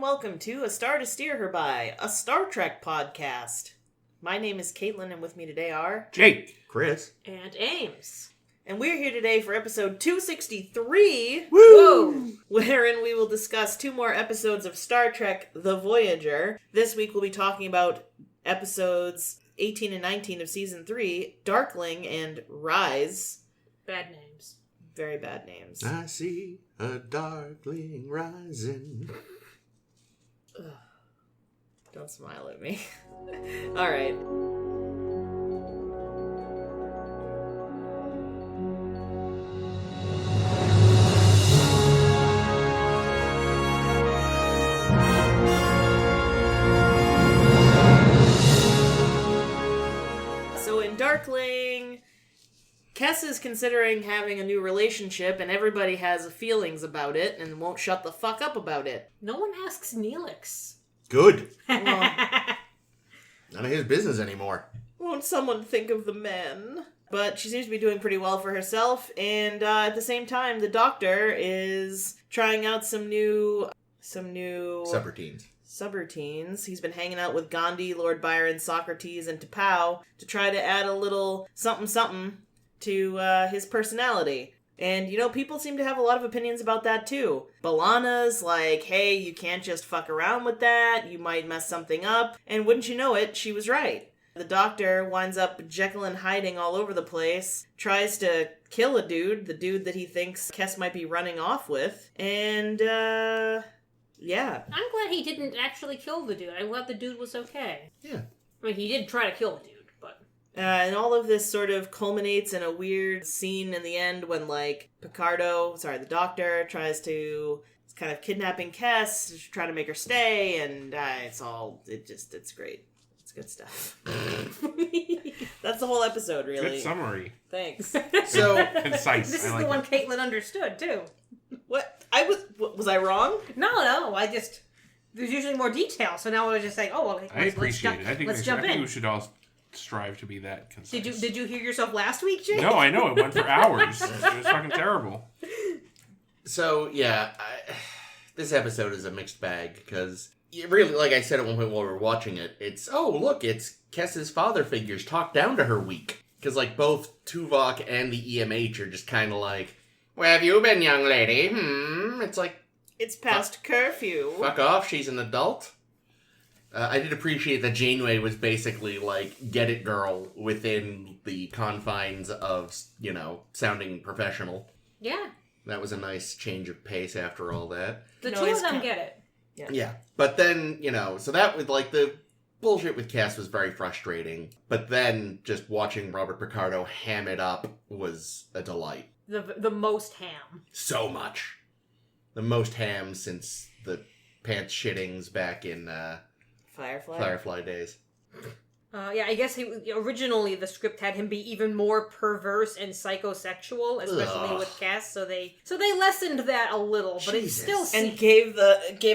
and welcome to A Star to Steer Her By, a Star Trek podcast. My name is Caitlin, and with me today are... Jake, Chris, and Ames. And we're here today for episode 263, Woo! wherein we will discuss 2 more episodes of Star Trek The Voyager. This week we'll be talking about episodes 18 and 19 of Season 3, Darkling and Rise. Bad names. Very bad names. I see a darkling rising. Ugh. Don't smile at me. Alright. So in Darkling, Kes is considering having a new relationship, and everybody has feelings about it and won't shut the fuck up about it. No one asks Neelix. Good. Well, None of his business anymore. won't someone think of the men? But she seems to be doing pretty well for herself, and at the same time, the Doctor is trying out some new subroutines. He's been hanging out with Gandhi, Lord Byron, Socrates, and T'Pau to try to add a little something to his personality. And, people seem to have a lot of opinions about that, too. B'Elanna's like, hey, you can't just fuck around with that, you might mess something up. And wouldn't you know it, she was right. The Doctor winds up Jekyll and hiding all over the place, tries to kill the dude that he thinks Kes might be running off with, and, yeah. I'm glad he didn't actually kill the dude. I'm glad the dude was okay. Yeah. I mean, he did try to kill the dude, but... And all of this sort of culminates in a weird scene in the end when, the Doctor tries to... It's kind of kidnapping Kes, trying to make her stay, and it's great. It's good stuff. That's the whole episode, really. good summary. Thanks. So, Concise. This is I like the one it. Caitlin understood, too. What? Was I wrong? No, there's usually more detail, so now I was just like, I appreciate it. I think jump in. we should all strive to be that concise. Did you hear yourself last week, Jake? No, I know. It went for hours. It was fucking terrible. this episode is a mixed bag, because, really, like I said at one point while we were watching it, it's Kes's father figures talk down to her week. Because, both Tuvok and the EMH are just kind of like, where have you been, young lady? It's like, It's past curfew. fuck off, she's an adult. I did appreciate that Janeway was basically like, get it, girl, within the confines of, sounding professional. Yeah. That was a nice change of pace after all that. The two of them get it. Yeah. But then, so that was the bullshit with Cass was very frustrating. But then just watching Robert Picardo ham it up was a delight. The most ham. So much. The most ham since the pants shittings back in Firefly days. I guess originally the script had him be even more perverse and psychosexual, especially with Cass. So they lessened that a little, but Jesus. it still And gave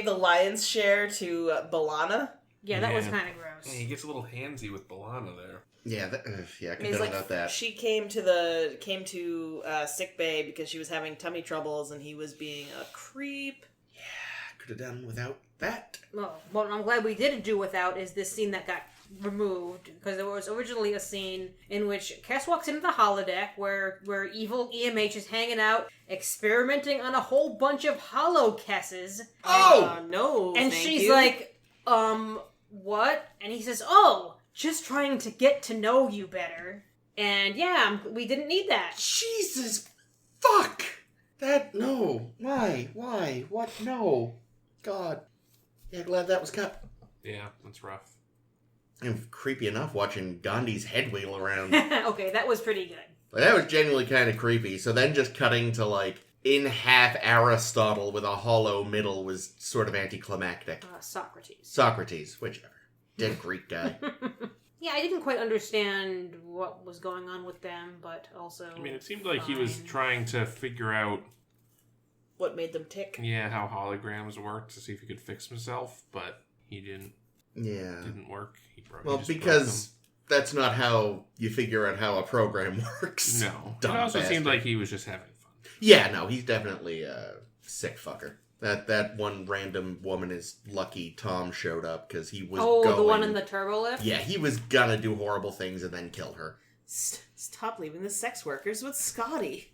the lion's share to B'Elanna. Yeah, that was kind of gross. Yeah, he gets a little handsy with B'Elanna there. Yeah, I could He's done without that. She came to sick bay because she was having tummy troubles, and he was being a creep. Yeah, could have done without that. Well, what I'm glad we didn't do without is this scene that got removed, because there was originally a scene in which Kes walks into the holodeck where evil EMH is hanging out, experimenting on a whole bunch of hollow Kesses. No, And thank she's you. like, what? And he says, just trying to get to know you better. And yeah, we didn't need that. Jesus fuck! No. Why? What? No. God. Yeah, glad that was cut. Yeah, that's rough. And creepy enough watching Gandhi's head wheel around. Okay, that was pretty good. That was genuinely kind of creepy. So then just cutting to, in half Aristotle with a hollow middle was sort of anticlimactic. Socrates, whichever. Dead Greek guy. Yeah, I didn't quite understand what was going on with them, but also... I mean, it seemed like he was trying to figure out... What made them tick? Yeah, how holograms worked to see if he could fix himself, but he didn't. Yeah. Didn't work. He because that's not how you figure out how a program works. No. Dumb It also bastard. seemed like he was just having fun. Yeah, no, he's definitely a sick fucker. That one random woman is lucky Tom showed up because he was the one in the turbo lift? Yeah, he was gonna do horrible things and then kill her. Stop leaving the sex workers with Scotty.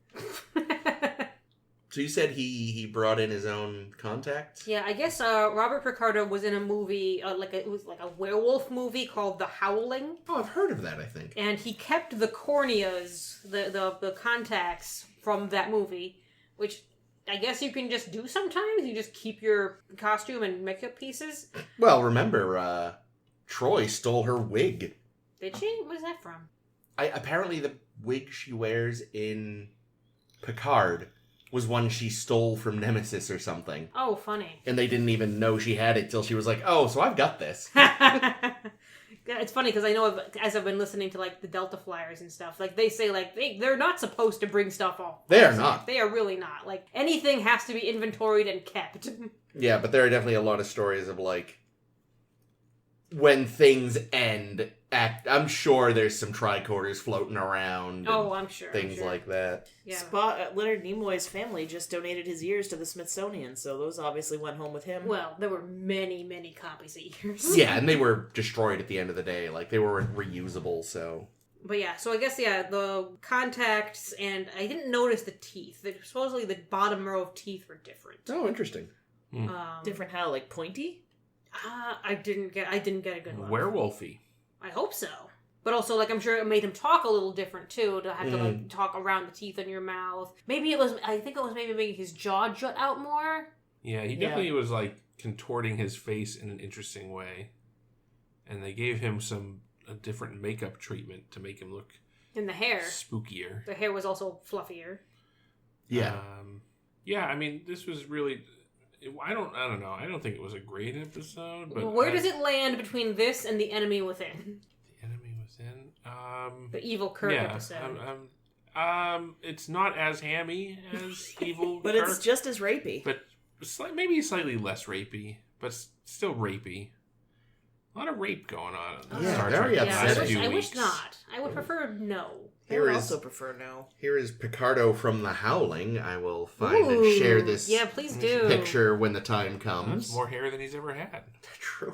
So you said he brought in his own contacts? Yeah, I guess Robert Picardo was in a movie, it was like a werewolf movie called The Howling. Oh, I've heard of that, I think. And he kept the corneas, the contacts from that movie, which I guess you can just do sometimes. You just keep your costume and makeup pieces. Well, remember, Troy stole her wig. Did she? Where's that from? Apparently the wig she wears in Picard was one she stole from Nemesis or something. Oh, funny. And they didn't even know she had it till she was like, oh, so I've got this. It's funny because I know as I've been listening to like the Delta Flyers and stuff, like they say like they're not supposed to bring stuff off. They are not. They are really not. Like anything has to be inventoried and kept. Yeah, but there are definitely a lot of stories of like when things end. I'm sure there's some tricorders floating around. Oh, I'm sure. Things like that. Yeah. Leonard Nimoy's family just donated his ears to the Smithsonian, so those obviously went home with him. Well, there were many, many copies of ears. Yeah, and they were destroyed at the end of the day. Like, they were reusable, so... But yeah, so I guess, the contacts, and I didn't notice the teeth. Supposedly the bottom row of teeth were different. Oh, interesting. Different how? Like pointy? I didn't get a good look. Werewolfy. I hope so. But also, like, I'm sure it made him talk a little different, too, to have to, like, talk around the teeth in your mouth. I think it was maybe making his jaw jut out more. Yeah, he definitely was, like, contorting his face in an interesting way. And they gave him a different makeup treatment to make him look... And the hair. Spookier. The hair was also fluffier. Yeah. Yeah, I mean, this was really... I don't know. I don't think it was a great episode. But where does it land between this and The Enemy Within? The Enemy Within? The Evil Kirk episode. It's not as hammy as Evil But Kirk. it's just as rapey. But maybe slightly less rapey. But still rapey. A lot of rape going on in Yeah, Star very Trek. upsetting. I wish not. I would prefer no. I would also prefer no. Here is Picardo from The Howling. I will find and share this please do. picture when the time comes. That's more hair than he's ever had. True.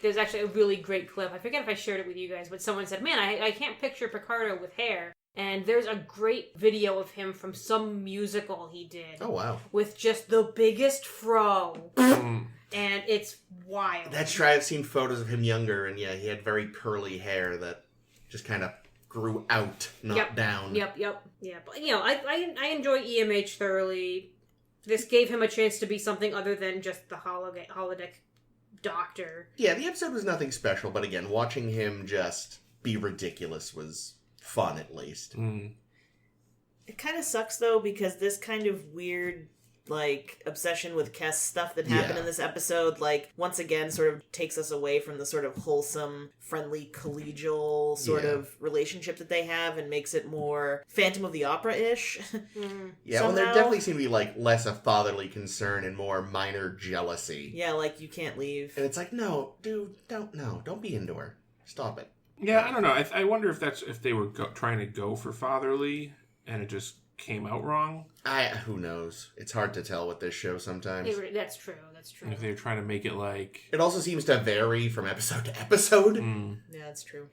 There's actually a really great clip. I forget if I shared it with you guys, but someone said, man, I can't picture Picardo with hair. And there's a great video of him from some musical he did. Oh, wow. With just the biggest fro. And it's wild. That's true. I've seen photos of him younger, and yeah, he had very curly hair that just kind of grew out, not down. Yep. Yeah, but I enjoy EMH thoroughly. This gave him a chance to be something other than just the holodeck doctor. Yeah, the episode was nothing special, but again, watching him just be ridiculous was fun, at least. It kind of sucks, though, because this kind of weird, like, obsession with Kes stuff that happened in this episode, like, once again sort of takes us away from the sort of wholesome, friendly, collegial sort of relationship that they have and makes it more Phantom of the Opera-ish. Yeah, well, there definitely seemed to be, like, less of fatherly concern and more minor jealousy. Yeah, like, you can't leave. And it's like, no, dude, don't be into her. Stop it. Yeah, I don't know. I wonder if they were trying to go for fatherly and it just came out wrong. Who knows? It's hard to tell with this show sometimes. That's true. And if they were trying to make it like... It also seems to vary from episode to episode. Yeah, that's true.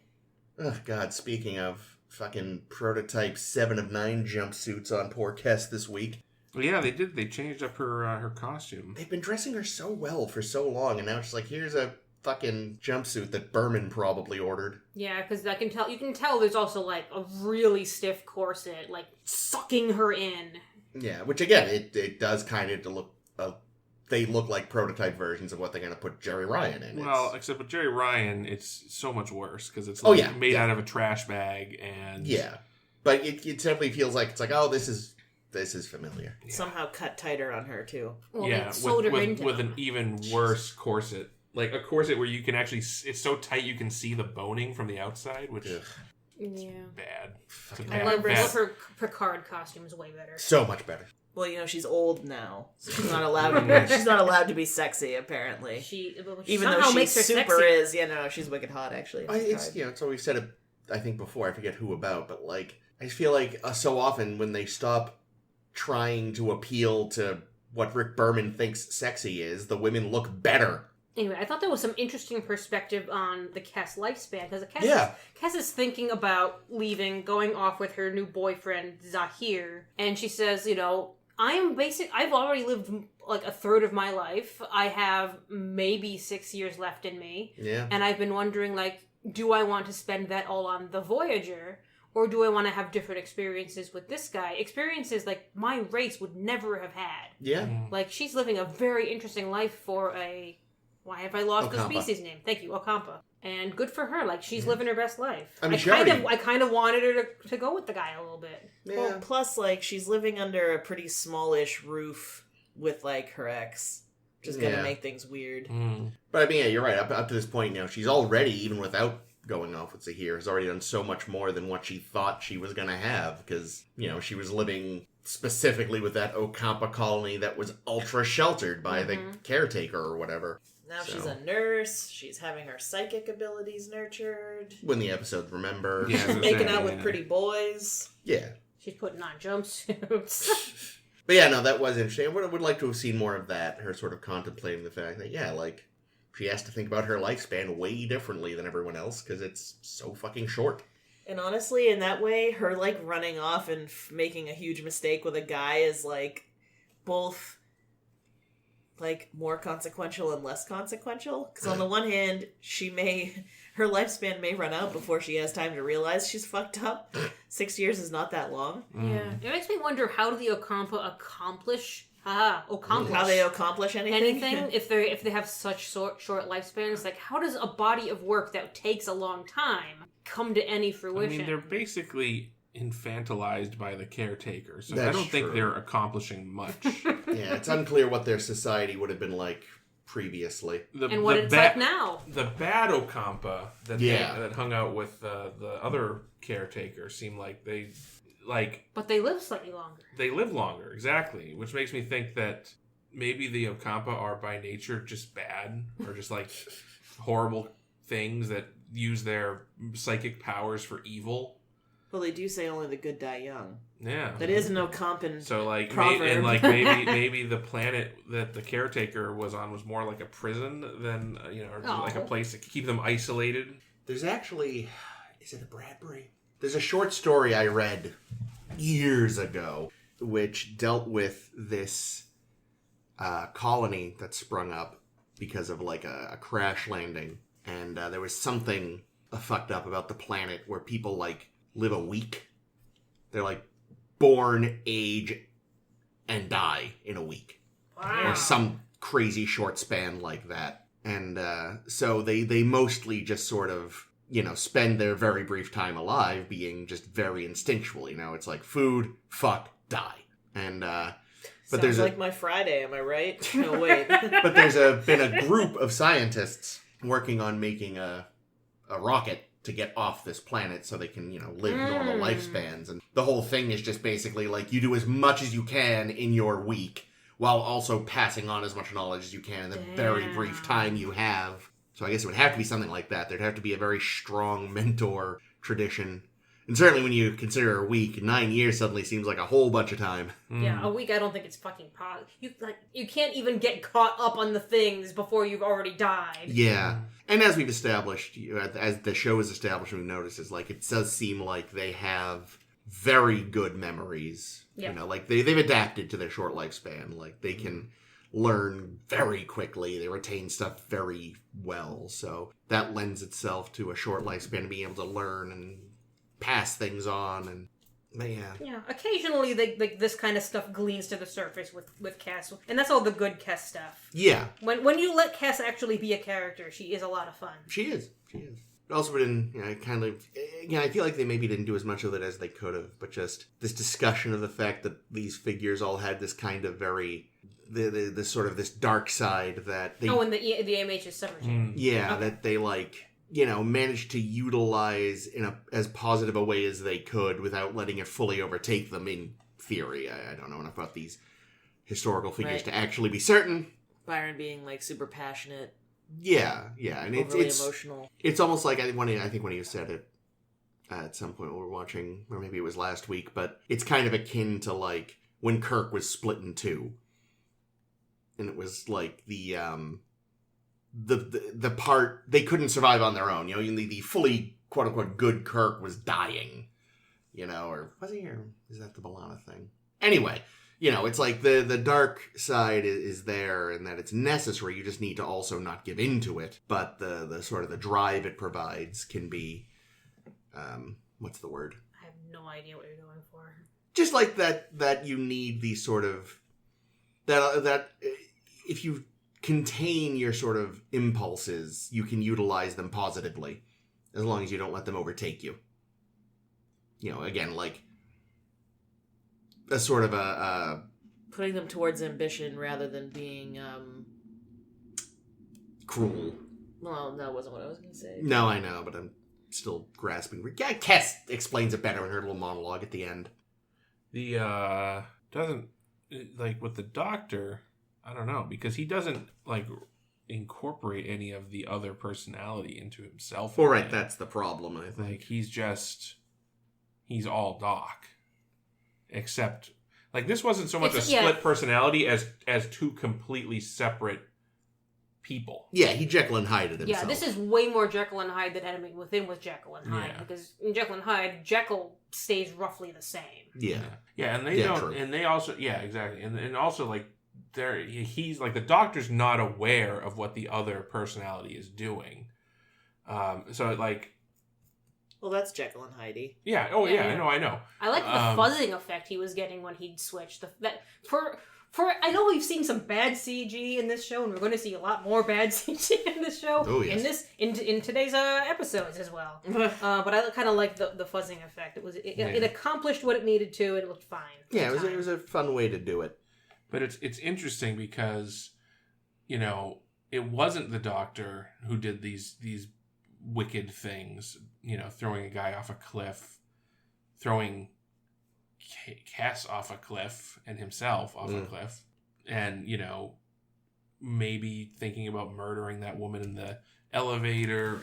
Oh, God, speaking of fucking prototype 7 of 9 jumpsuits on poor Kes this week. Well, yeah, they did. They changed up her costume. They've been dressing her so well for so long, and now it's like, here's a fucking jumpsuit that Berman probably ordered. Yeah, because you can tell there's also, like, a really stiff corset, like, sucking her in. Yeah, which, again, it does kind of look... they look like prototype versions of what they're going to put Jerry Ryan in. Well, except with Jerry Ryan, it's so much worse, because it's made out of a trash bag, and... Yeah, but it definitely feels like, it's like, oh, this is familiar. Yeah. Somehow cut tighter on her, too. Well, with an even worse corset. Like a corset where you can actually, it's so tight you can see the boning from the outside, which is bad. I love her Picard costume is way better. So much better. Well, she's old now, so she's not allowed to be. She's not allowed to be sexy, apparently. Even though she super is, she's wicked hot actually. It's always said it. I think before, I forget who about, but like I feel like so often when they stop trying to appeal to what Rick Berman thinks sexy is, the women look better. Anyway, I thought there was some interesting perspective on the Kes lifespan, because Kes is thinking about leaving, going off with her new boyfriend, Zahir, and she says, I've already lived like a third of my life. I have maybe 6 years left in me. Yeah. And I've been wondering, like, do I want to spend that all on the Voyager? Or do I want to have different experiences with this guy? Experiences like my race would never have had. Yeah. Like, she's living a very interesting life for a... Why have I lost the Ocampa. species name? Thank you, Ocampa. And good for her. Like, she's living her best life. I mean, I kind of wanted her to go with the guy a little bit. Yeah. Well, plus, like, she's living under a pretty smallish roof with, like, her ex. Which is gonna make things weird. But I mean, yeah, you're right. Up to this point, she's already, even without going off with Zahir, has already done so much more than what she thought she was gonna have. Because, she was living specifically with that Ocampa colony that was ultra sheltered by the caretaker or whatever. Now she's a nurse. She's having her psychic abilities nurtured. When the episodes remember. Yeah, She's making out with pretty boys. Yeah. She's putting on jumpsuits. But yeah, no, that was interesting. I would like to have seen more of that. Her sort of contemplating the fact that, she has to think about her lifespan way differently than everyone else because it's so fucking short. And honestly, in that way, her, running off and making a huge mistake with a guy is, both... more consequential and less consequential. Because on the one hand, her lifespan may run out before she has time to realize she's fucked up. 6 years is not that long. Yeah. It makes me wonder, how do the Ocampa accomplish how they accomplish anything? if they have such short lifespans, how does a body of work that takes a long time come to any fruition? I mean, they're basically infantilized by the caretaker, so That's I don't think true. they're accomplishing much. Yeah, it's unclear what their society would have been like previously. And what it's like now. The bad Ocampa that hung out with the other caretaker seemed like they... But they live slightly longer. They live longer, exactly. Which makes me think that maybe the Ocampa are by nature just bad, or just horrible things that use their psychic powers for evil. Well, they do say only the good die young. Yeah. That is an Ocampan proverb. proverb. maybe the planet that the caretaker was on was more like a prison than, like a place to keep them isolated. There's actually... Is it a Bradbury? There's a short story I read years ago which dealt with this colony that sprung up because of a crash landing. And there was something fucked up about the planet where people live a week. They're born, age, and die in a week. Wow. Or some crazy short span like that. And so they mostly just sort of, spend their very brief time alive being just very instinctual. It's food, fuck, die. And but Sounds there's like my Friday, am I right? No, wait. but there's been a group of scientists working on making a rocket to get off this planet so they can, live normal lifespans. And the whole thing is just basically you do as much as you can in your week while also passing on as much knowledge as you can in the very brief time you have. So I guess it would have to be something like that. There'd have to be a very strong mentor tradition. And certainly when you consider a week, 9 years suddenly seems like a whole bunch of time. Yeah, a week I don't think it's fucking possible. You can't even get caught up on the things before you've already died. Yeah. And as we've established, as the show is established, we've noticed is it does seem like they have very good memories. Yeah. They've adapted to their short lifespan. They can learn very quickly. They retain stuff very well. So that lends itself to a short lifespan to be able to learn and pass things on. And Yeah, occasionally this kind of stuff gleans to the surface with Cass, and that's all the good Cass stuff. Yeah. When you let Cass actually be a character, she is a lot of fun. She is. Also, been I feel like they maybe didn't do as much of it as they could have, but just this discussion of the fact that these figures all had this kind of very the sort of this dark side that they and the AMH is separate. that they managed to utilize in as positive a way as they could without letting it fully overtake them. In theory, I don't know enough about these historical figures to actually be certain. Byron being super passionate. Yeah, and it's emotional. It's almost like I think when you said it at some point when we were watching, or maybe it was last week, but it's kind of akin to when Kirk was split in two. and it was like the part they couldn't survive on their own. You know, the fully quote unquote good Kirk was dying. You know, or was he? Or is that the B'Elanna thing? Anyway, you know, it's like the dark side is there, and that it's necessary. You just need to also not give into it. But the sort of the drive it provides can be, what's the word? I have no idea what you're going for. Just like that you need these sort of that if you contain your sort of impulses, you can utilize them positively, as long as you don't let them overtake you. You know, again, like a sort of a putting them towards ambition rather than being cruel. Well, that wasn't what I was going to say. No, I know, but I'm still grasping. Cass explains it better in her little monologue at the end. The doesn't like with the Doctor. I don't know, because he doesn't like incorporate any of the other personality into himself. Well, right, that's the problem. I think he's all Doc, except like this wasn't so much It's- a split personality as two completely separate people. Yeah, he Jekyll and Hyde himself. Yeah, this is way more Jekyll and Hyde than Enemy Within was Jekyll and Hyde. Yeah. Because in Jekyll and Hyde, Jekyll stays roughly the same. Yeah. Yeah, and they don't, true. and they also, yeah, exactly, and also like he's like the Doctor's not aware of what the other personality is doing, so like, Well, that's Jekyll and Hyde. yeah, oh yeah, Yeah. I know. I like the fuzzing effect he was getting when he'd switch. For I know we've seen some bad CG in this show, and we're going to see a lot more bad CG in this show. Oh, yes. In today's episodes as well. But I kind of like the fuzzing effect. It accomplished what it needed to. It looked fine. Yeah, it was a fun way to do it. But it's interesting because, you know, it wasn't the Doctor who did these wicked things, you know, throwing a guy off a cliff, throwing Cass off a cliff and himself off a cliff, and, you know, maybe thinking about murdering that woman in the elevator.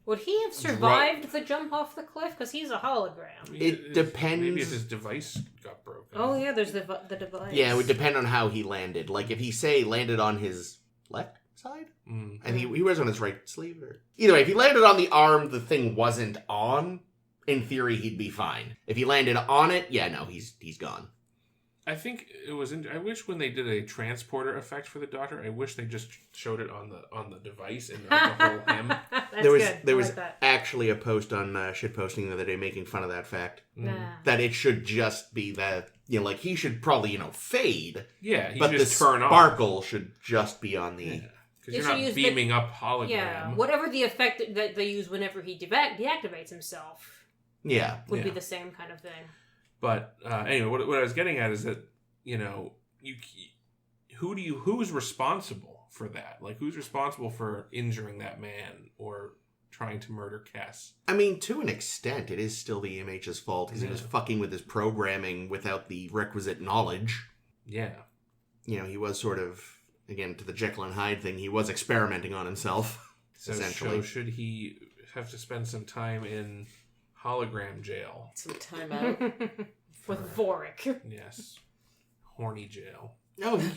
Would he have survived the jump off the cliff? Because he's a hologram. It depends. Maybe if his device got broken. Oh yeah, there's the device. Yeah, it would depend on how he landed. Like, if he, landed on his left side? Mm. And he was on his right sleeve. Or... Either way, if he landed on the arm the thing wasn't on, in theory, he'd be fine. If he landed on it, yeah, no, he's gone. I think it was. I wish when they did a transporter effect for the Doctor, I wish they just showed it on the device and the whole him. That's There was I like that. actually a post on shitposting the other day making fun of that fact. Nah. That it should just be that, you know, like, he should probably, fade. Yeah, he But should the just turn off. sparkle should just be on the... Because They you're should not use beaming up hologram. Yeah, whatever the effect that they use whenever he deactivates himself Yeah. would be the same kind of thing. But anyway, what I was getting at is that, you know, who's responsible for that? Like, who's responsible for injuring that man or trying to murder Cass? I mean, to an extent, it is still the EMH's fault because he was fucking with his programming without the requisite knowledge. Yeah. You know, he was sort of, again, to the Jekyll and Hyde thing, he was experimenting on himself, essentially. So should he have to spend some time in hologram jail? Some time out. With Vorik. Yes. Horny jail. No, he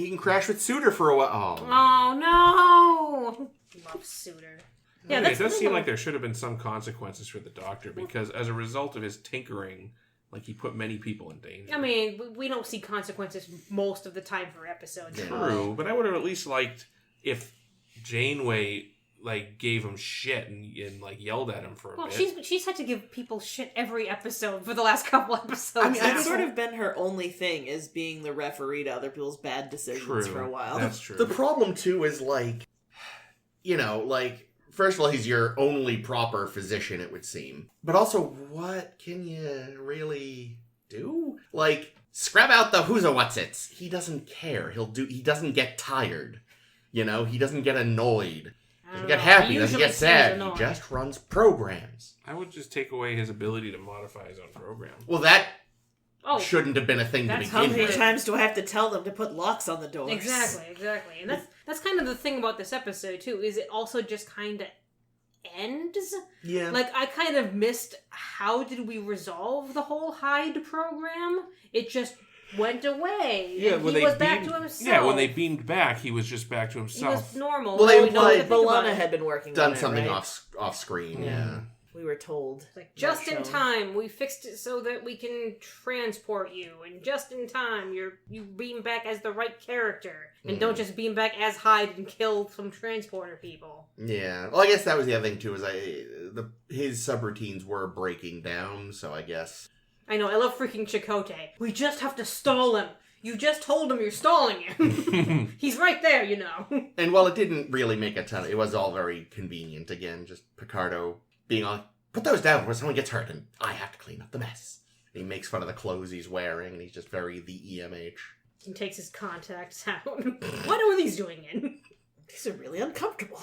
can crash with Suter for a while. Oh no! Love Suter. Yeah, It that's does the seem thing like there should have been some consequences for the Doctor because as a result of his tinkering, like, he put many people in danger. I mean, we don't see consequences most of the time for episodes. True, but I would have at least liked if Janeway, like, gave him shit and like, yelled at him for a Well, bit. she's had to give people shit every episode for the last couple episodes. I mean, That's sort of been her only thing, is being the referee to other people's bad decisions for a while. That's true. The problem, too, is, like, you know, like, first of all, he's your only proper physician, it would seem. But also, what can you really do? Like, scrap out the who's a what's-its. He doesn't care. He doesn't get tired. You know, he doesn't get annoyed. He doesn't get happy, he doesn't get sad. He just runs programs. I would just take away his ability to modify his own program. Well, that Oh, shouldn't have been a thing to that's How begin many with. times do I have to tell them to put locks on the doors? exactly. And that's kind of the thing about this episode, too, is it also just kind of ends. Yeah. Like, I kind of missed how did we resolve the whole Hyde program. It just went away. Yeah, and when he they was back beamed, to himself. Yeah, when they beamed back, he was just back to He himself. was normal. Well, they we don't implied have to think about B'Elanna it. had been working Done on it, something right? off screen. Yeah. Yeah. We were told. Like, just Not in shown. time, we fixed it so that we can transport you, and just in time, you beam back as the right character, and don't just beam back as Hyde and kill some transporter people. Yeah. Well, I guess that was the other thing too. His subroutines were breaking down, so I guess. I know, I love freaking Chakotay. We just have to stall him. You just told him you're stalling him. He's right there, you know. And while it didn't really make a ton, it was all very convenient. Again, just Picardo being on, put those down before someone gets hurt, and I have to clean up the mess. And he makes fun of the clothes he's wearing, and he's just very the EMH. He takes his contacts out. What are these doing in? These are really uncomfortable.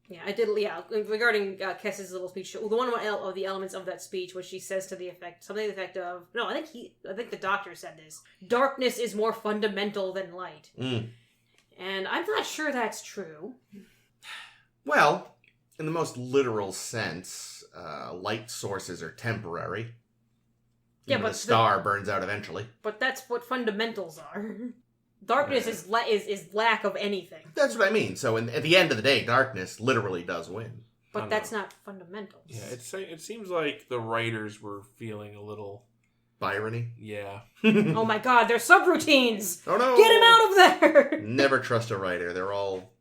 Yeah, I did. Yeah, regarding Kess's little speech, the one of the elements of that speech, which she says to the effect, something to the effect of, no, I think the doctor said this: darkness is more fundamental than light, and I'm not sure that's true. Well, in the most literal sense, light sources are temporary. Yeah, Even but the star burns out eventually. But that's what fundamentals are. Darkness is lack of anything. That's what I mean. So at the end of the day, darkness literally does win. But that's not fundamentals. Yeah, it seems like the writers were feeling a little... Byrony? Yeah. Oh my god, they're subroutines! Oh no! Get him out of there! Never trust a writer. They're all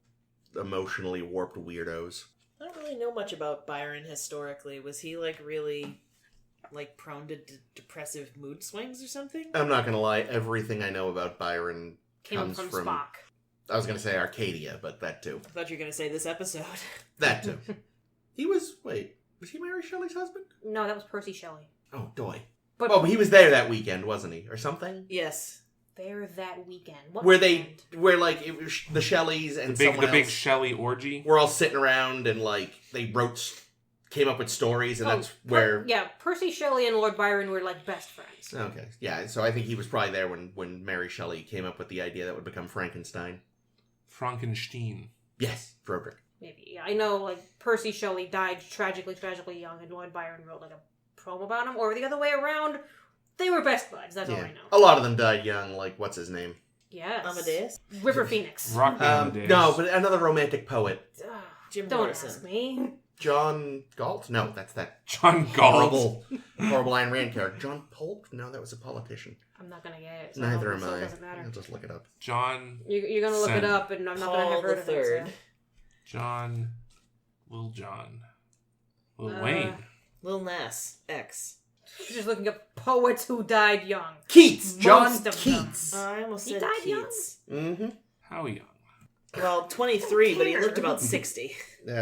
emotionally warped weirdos. I don't really know much about Byron historically. Was he really prone to depressive mood swings or something? I'm not gonna lie. Everything I know about Byron Came comes from Spock. I was gonna say Arcadia, but that too. I thought you were going to say this episode. That too. Was he Mary Shelley's husband? No, that was Percy Shelley. Oh, doy. But But he was there that weekend, wasn't he? Or something? Yes. there that weekend. What Where weekend? it was the Shelleys and the big else Shelley orgy. were all sitting around and they came up with stories, and that's where... Percy Shelley and Lord Byron were best friends. Okay, yeah, so I think he was probably there when Mary Shelley came up with the idea that would become Frankenstein. Frankenstein. Yes, Frederick. Maybe. Yeah, I know, Percy Shelley died tragically young, and Lord Byron wrote, a poem about him, or the other way around. They were best buds, that's all I know. A lot of them died young, what's his name? Yes. Amadeus? River Phoenix. Rock Amadeus. No, but another romantic poet. Jim Don't Morrison. ask me. John Galt? No, that's that John Galt. horrible Ayn Rand character. John Polk? No, that was a politician. I'm not gonna get it. So Neither am so I. It doesn't matter. I'll just look it up. John. You're gonna look it up, and I'm not gonna have Paul heard of III. it. So. John. Lil Wayne. Lil Nas X. You're just looking up poets who died young. Keats! John Most of Keats! I almost He said died young? Keats. Mm-hmm. How young? Well, 23, but he looked about 60.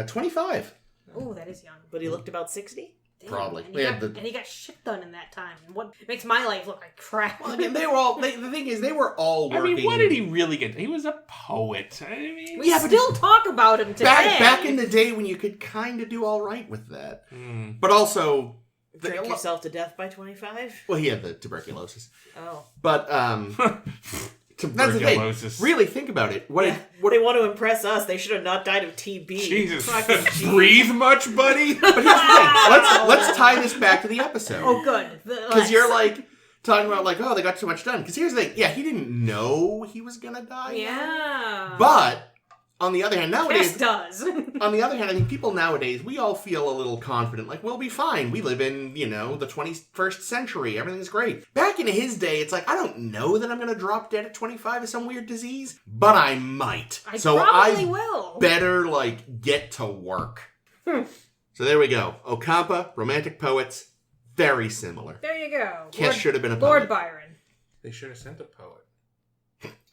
25. Oh, that is young. But he looked about 60? Damn, Probably. And he got shit done in that time. What makes my life look like crap? Well, again, they were all... the thing is, they were all working... I mean, what did he really get? He was a poet. I mean... We still talk about him today. Back in the day when you could kind of do all right with that. Mm. But also... Drink yourself to death by 25? Well, he had the tuberculosis. Oh. But, that's the thing. Tuberculosis. Really think about it. What They want to impress us. They should have not died of TB. Jesus. Fucking jeez. Breathe much, buddy? But here's the thing. Let's tie this back to the episode. Oh, good. Because you're talking about oh, they got so much done. Because here's the thing. Yeah, he didn't know he was gonna die. Yeah. But on the other hand, nowadays, Yes, does. on the other hand, I think people nowadays, we all feel a little confident. We'll be fine. We live in, the 21st century. Everything's great. Back in his day, it's I don't know that I'm going to drop dead at 25 of some weird disease, but I might. I so probably I will. better, get to work. So there we go. Ocampa, romantic poets, very similar. There you go. Kes should have been a poet. Lord Byron. They should have sent a poet.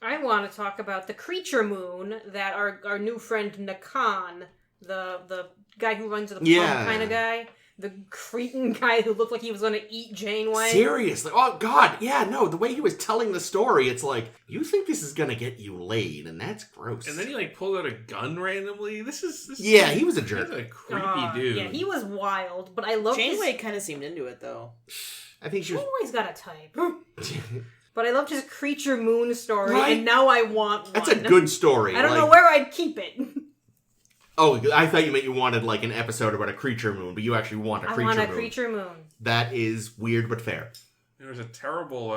I want to talk about the creature moon that our new friend Nakan, the guy who runs the pub kind of guy, the cretin guy who looked like he was going to eat Janeway. Seriously? Oh, God. Yeah, no, the way he was telling the story, it's you think this is going to get you laid, and that's gross. And then he pulled out a gun randomly. This Yeah, he was a jerk. That's a creepy dude. Yeah, he was wild, but I love Janeway kind of seemed into it, though. I think she was... Janeway's got a type. But I loved his creature moon story, Right? and now I want one. That's a good story. I don't know where I'd keep it. Oh, I thought you meant you wanted an episode about a creature moon, but you actually want a creature moon. I want a creature moon. That is weird but fair. There was a terrible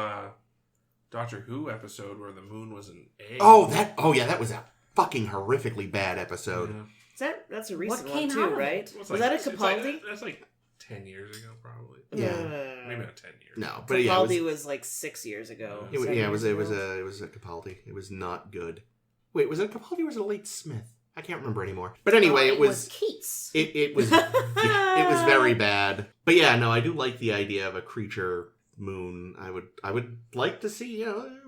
Doctor Who episode where the moon was an egg. That was a fucking horrifically bad episode. Yeah. That's a recent What one came too, out of right? it? Was that a Capaldi? That's like 10 years ago, probably. Yeah. Maybe not 10 years. No, but Capaldi was like 6 years ago. it was a Capaldi. It was not good. Wait, was it a Capaldi or was it a late Smith? I can't remember anymore. But anyway, it was Keats. it was it was very bad. But yeah, no, I do like the idea of a creature moon. I would like to see,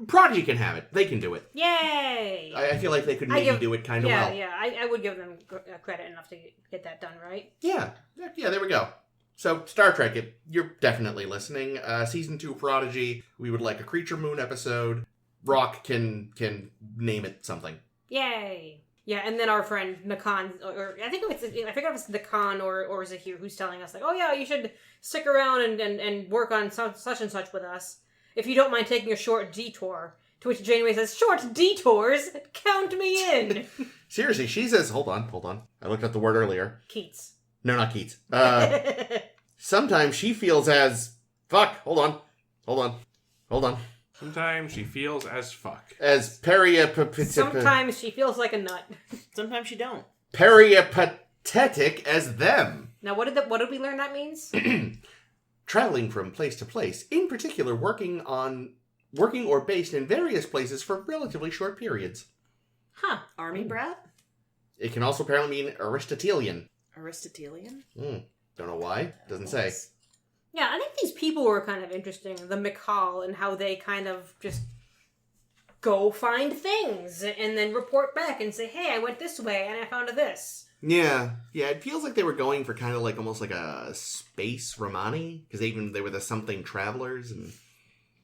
Prodigy can have it. They can do it. Yay! I feel like they could maybe do it kind of well. Yeah, I would give them credit enough to get that done, right? Yeah, there we go. So, Star Trek, if you're definitely listening, Season 2 Prodigy, we would like a Creature Moon episode. Rock can name it something. Yay! Yeah, and then our friend Nakan, or I forget if it's Nakan or Zahir who's telling us, like, oh yeah, you should stick around and work on such and such with us, if you don't mind taking a short detour. To which Janeway says, short detours? Count me in! Seriously, she says, hold on. I looked up the word earlier. Keats. No, not Keats. Sometimes she feels as... Fuck, hold on. Sometimes she feels as fuck. As Sometimes she feels like a nut. Sometimes you don't. peripatetic as them. Now, what did we learn that means? Traveling from place to place, in particular working or based in various places for relatively short periods. Huh. Army brat? It can also apparently mean Aristotelian. Aristotelian? Don't know why. Doesn't say. Yeah, I think these people were kind of interesting. The McCall and how they kind of just go find things and then report back and say, hey, I went this way and I found this. Yeah, it feels like they were going for kind of like almost like a space Romani, because they were the something travelers and.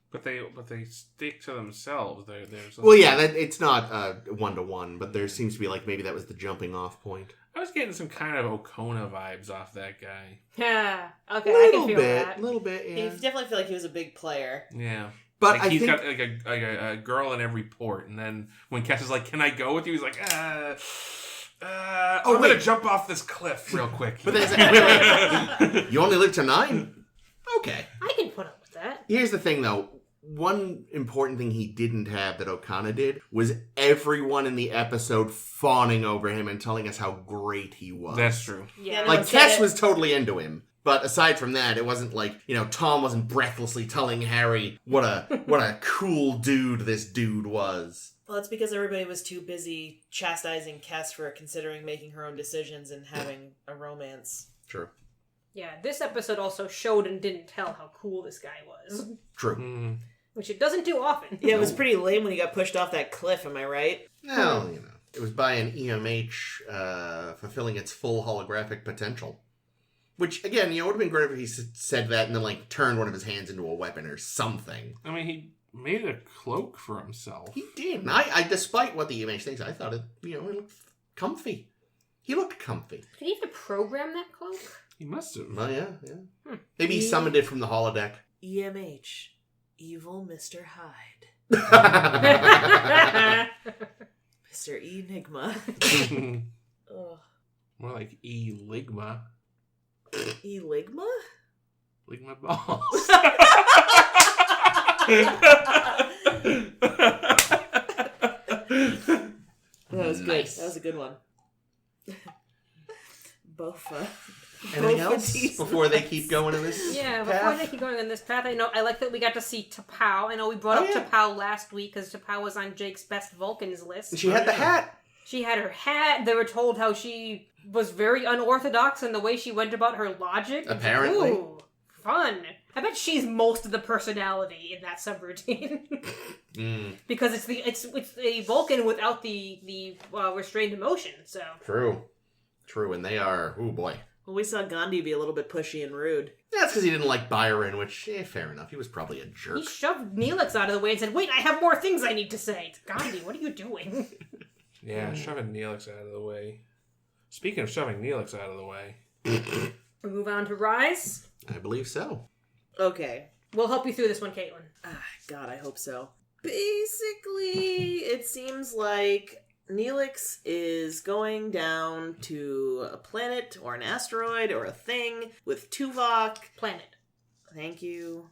But they stick to themselves. It's not 1-to-1, but there seems to be like maybe that was the jumping off point. I was getting some kind of Okona vibes off that guy. Yeah, okay, I can feel that. A little bit, yeah. You definitely feel like he was a big player. Yeah. But he's got like a girl in every port, and then when Cass is like, "Can I go with you?" He's like, I'm gonna jump off this cliff real quick. But you only live to 9? Okay. I can put up with that. Here's the thing, though. One important thing he didn't have that Okana did was everyone in the episode fawning over him and telling us how great he was. That's true. Yeah. Like, Tess was totally into him. But aside from that, it wasn't like, Tom wasn't breathlessly telling Harry what a cool dude this dude was. Well, that's because everybody was too busy chastising Kes for considering making her own decisions and having a romance. True. Yeah, this episode also showed and didn't tell how cool this guy was. True. Mm. Which it doesn't do often. Yeah, it was pretty lame when he got pushed off that cliff, am I right? Well, it was by an EMH fulfilling its full holographic potential. Which, again, it would have been great if he said that and then, like, turned one of his hands into a weapon or something. I mean, he made a cloak for himself. He did. And I despite what the EMH thinks, I thought it looked comfy. He looked comfy. Did he have to program that cloak? He must have. Well, yeah. Maybe he summoned it from the holodeck. EMH. Evil Mr. Hyde. Mr. Enigma. Ugh. More like E-Ligma. E-Ligma? Ligma balls. That was nice. good. That was a good one. Bofa. Anything Bofa else teased before they keep going in this before path? they keep going on this path, I like that we got to see T'Pau. I know we brought up T'Pau last week because T'Pau was on Jake's best Vulcans list. And she had the hat. She had her hat. They were told how she was very unorthodox in the way she went about her logic. Apparently. Ooh, fun. I bet she's most of the personality in that subroutine. Because it's a Vulcan without the restrained emotion. So True, and they are. Oh boy. Well, we saw Gandhi be a little bit pushy and rude. That's because he didn't like Byron, which, fair enough. He was probably a jerk. He shoved Neelix out of the way and said, "Wait, I have more things I need to say." Gandhi, what are you doing? Yeah, shoving Neelix out of the way. Speaking of shoving Neelix out of the way. We move on to Rise. I believe so. Okay. We'll help you through this one, Caitlin. God, I hope so. Basically, it seems like Neelix is going down to a planet or an asteroid or a thing with Tuvok. Planet. Thank you.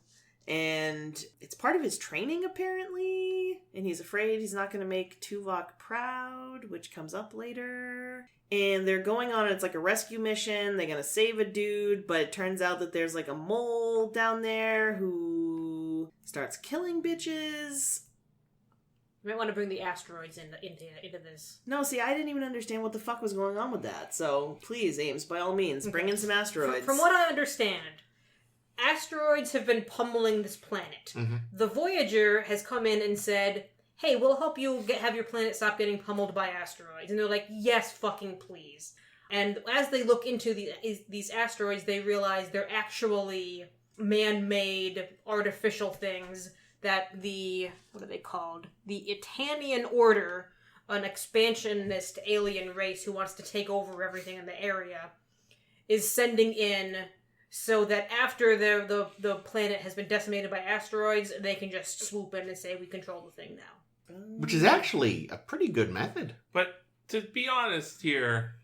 And it's part of his training, apparently. And he's afraid he's not going to make Tuvok proud, which comes up later. And they're going on, it's like a rescue mission. They're going to save a dude, but it turns out that there's like a mole down there who starts killing bitches. You might want to bring the asteroids into this. No, see, I didn't even understand what the fuck was going on with that. So please, Ames, by all means, bring in some asteroids. From what I understand, asteroids have been pummeling this planet. Mm-hmm. The Voyager has come in and said, hey, we'll help you have your planet stop getting pummeled by asteroids. And they're like, yes, fucking please. And as they look into these asteroids, they realize they're actually man-made artificial things that what are they called? The Itanian Order, an expansionist alien race who wants to take over everything in the area, is sending in so that after the planet has been decimated by asteroids, they can just swoop in and say, we control the thing now. Which is actually a pretty good method. But to be honest here,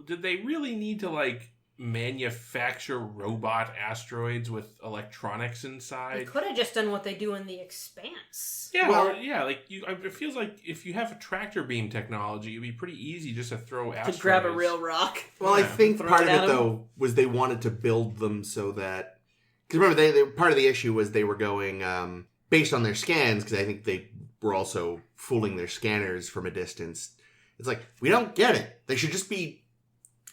did they really need to, like, manufacture robot asteroids with electronics inside? They could have just done what they do in The Expanse. Yeah, Well- it feels like if you have a tractor beam technology, it'd be pretty easy just to throw asteroids. To grab a real rock. Well, I Yeah. think Throw part it of at it, 'em. though, was they wanted to build them so that... Because remember, they part of the issue was they were going, based on their scans, because I think they were also fooling their scanners from a distance. It's like, we don't get it. They should just be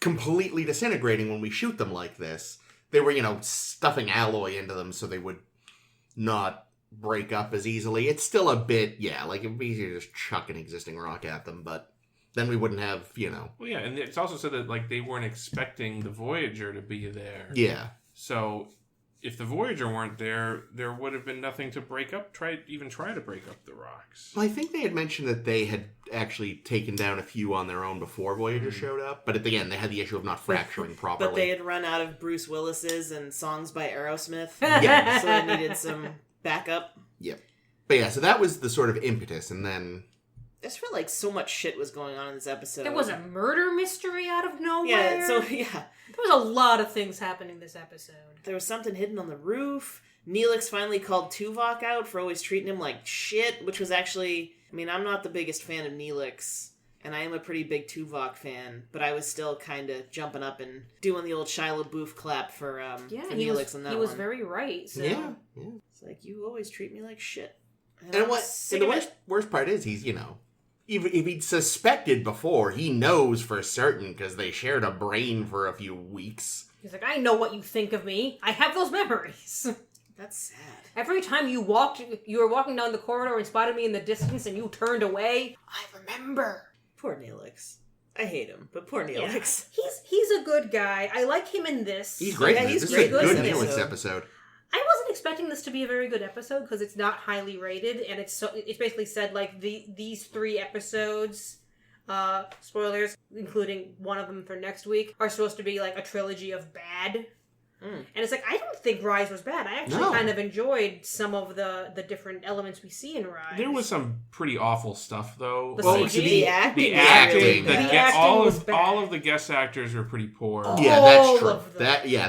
completely disintegrating when we shoot them like this. They were, stuffing alloy into them so they would not break up as easily. It's still a bit, like, it'd be easier to just chuck an existing rock at them, but then we wouldn't have, Well, yeah, and it's also said that, like, they weren't expecting the Voyager to be there. Yeah. So if the Voyager weren't there, there would have been nothing to break up, try to break up the rocks. Well, I think they had mentioned that they had actually taken down a few on their own before Voyager showed up, but again, they had the issue of not fracturing properly. But they had run out of Bruce Willis's and songs by Aerosmith. Yeah. So they needed some backup. Yep. But yeah, so that was the sort of impetus, and then... I just felt like so much shit was going on in this episode. There was a murder mystery out of nowhere. Yeah, There was a lot of things happening this episode. there was something hidden on the roof. Neelix finally called Tuvok out for always treating him like shit, which was actually... I mean, I'm not the biggest fan of Neelix, and I am a pretty big Tuvok fan, but I was still kind of jumping up and doing the old Shia LaBeouf clap for Neelix on that one. He was very right. So. Yeah. It's like, you always treat me like shit. And I'm what sick and the of it. worst part is, he's, even if he'd suspected before, he knows for certain, because they shared a brain for a few weeks. He's like, I know what you think of me. I have those memories. That's sad. Every time you were walking down the corridor and spotted me in the distance and you turned away, I remember. Poor Neelix. I hate him, but poor Neelix. Yeah. He's a good guy. I like him in this. He's great. Yeah, in he's this great is a in good this Neelix episode. episode. I wasn't expecting this to be a very good episode because it's not highly rated, and it's basically said like these 3 episodes, spoilers, including one of them for next week, are supposed to be like a trilogy of bad. And it's like, I don't think Rise was bad. I actually kind of enjoyed some of the different elements we see in Rise. There was some pretty awful stuff, though. The Well, CG? The acting. The acting. acting, The all was bad. of the guest actors were pretty poor. Yeah, that's All true. of them.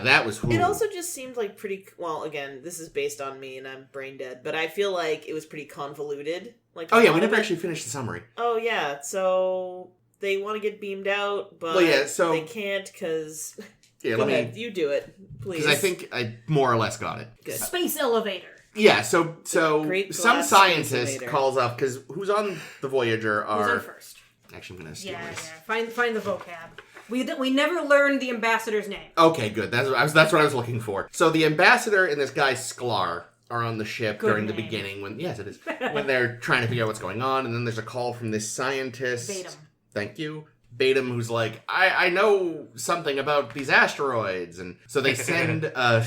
That was... It also just seemed like pretty... Well, again, this is based on me and I'm brain dead, but I feel like it was pretty convoluted. Like, Oh, yeah, a we lot never of it- actually finished the summary. Oh, yeah, so they want to get beamed out, but Well, yeah, so- they can't because... Yeah, Go let ahead, me... you do it, please. Because I think I more or less got it. Good. Space elevator. Yeah, so Great some glass scientist elevator. calls up, because who's on the Voyager Who's are... on first? Actually, I'm going to steal Yeah. this. Find the vocab. We never learned the ambassador's name. Okay, good. That's what I was looking for. So the ambassador and this guy Sklar are on the ship Good during the name. beginning when it is when they're trying to figure out what's going on, and then there's a call from this scientist. Batum. Thank you. Batum, who's like, I know something about these asteroids, and so they send a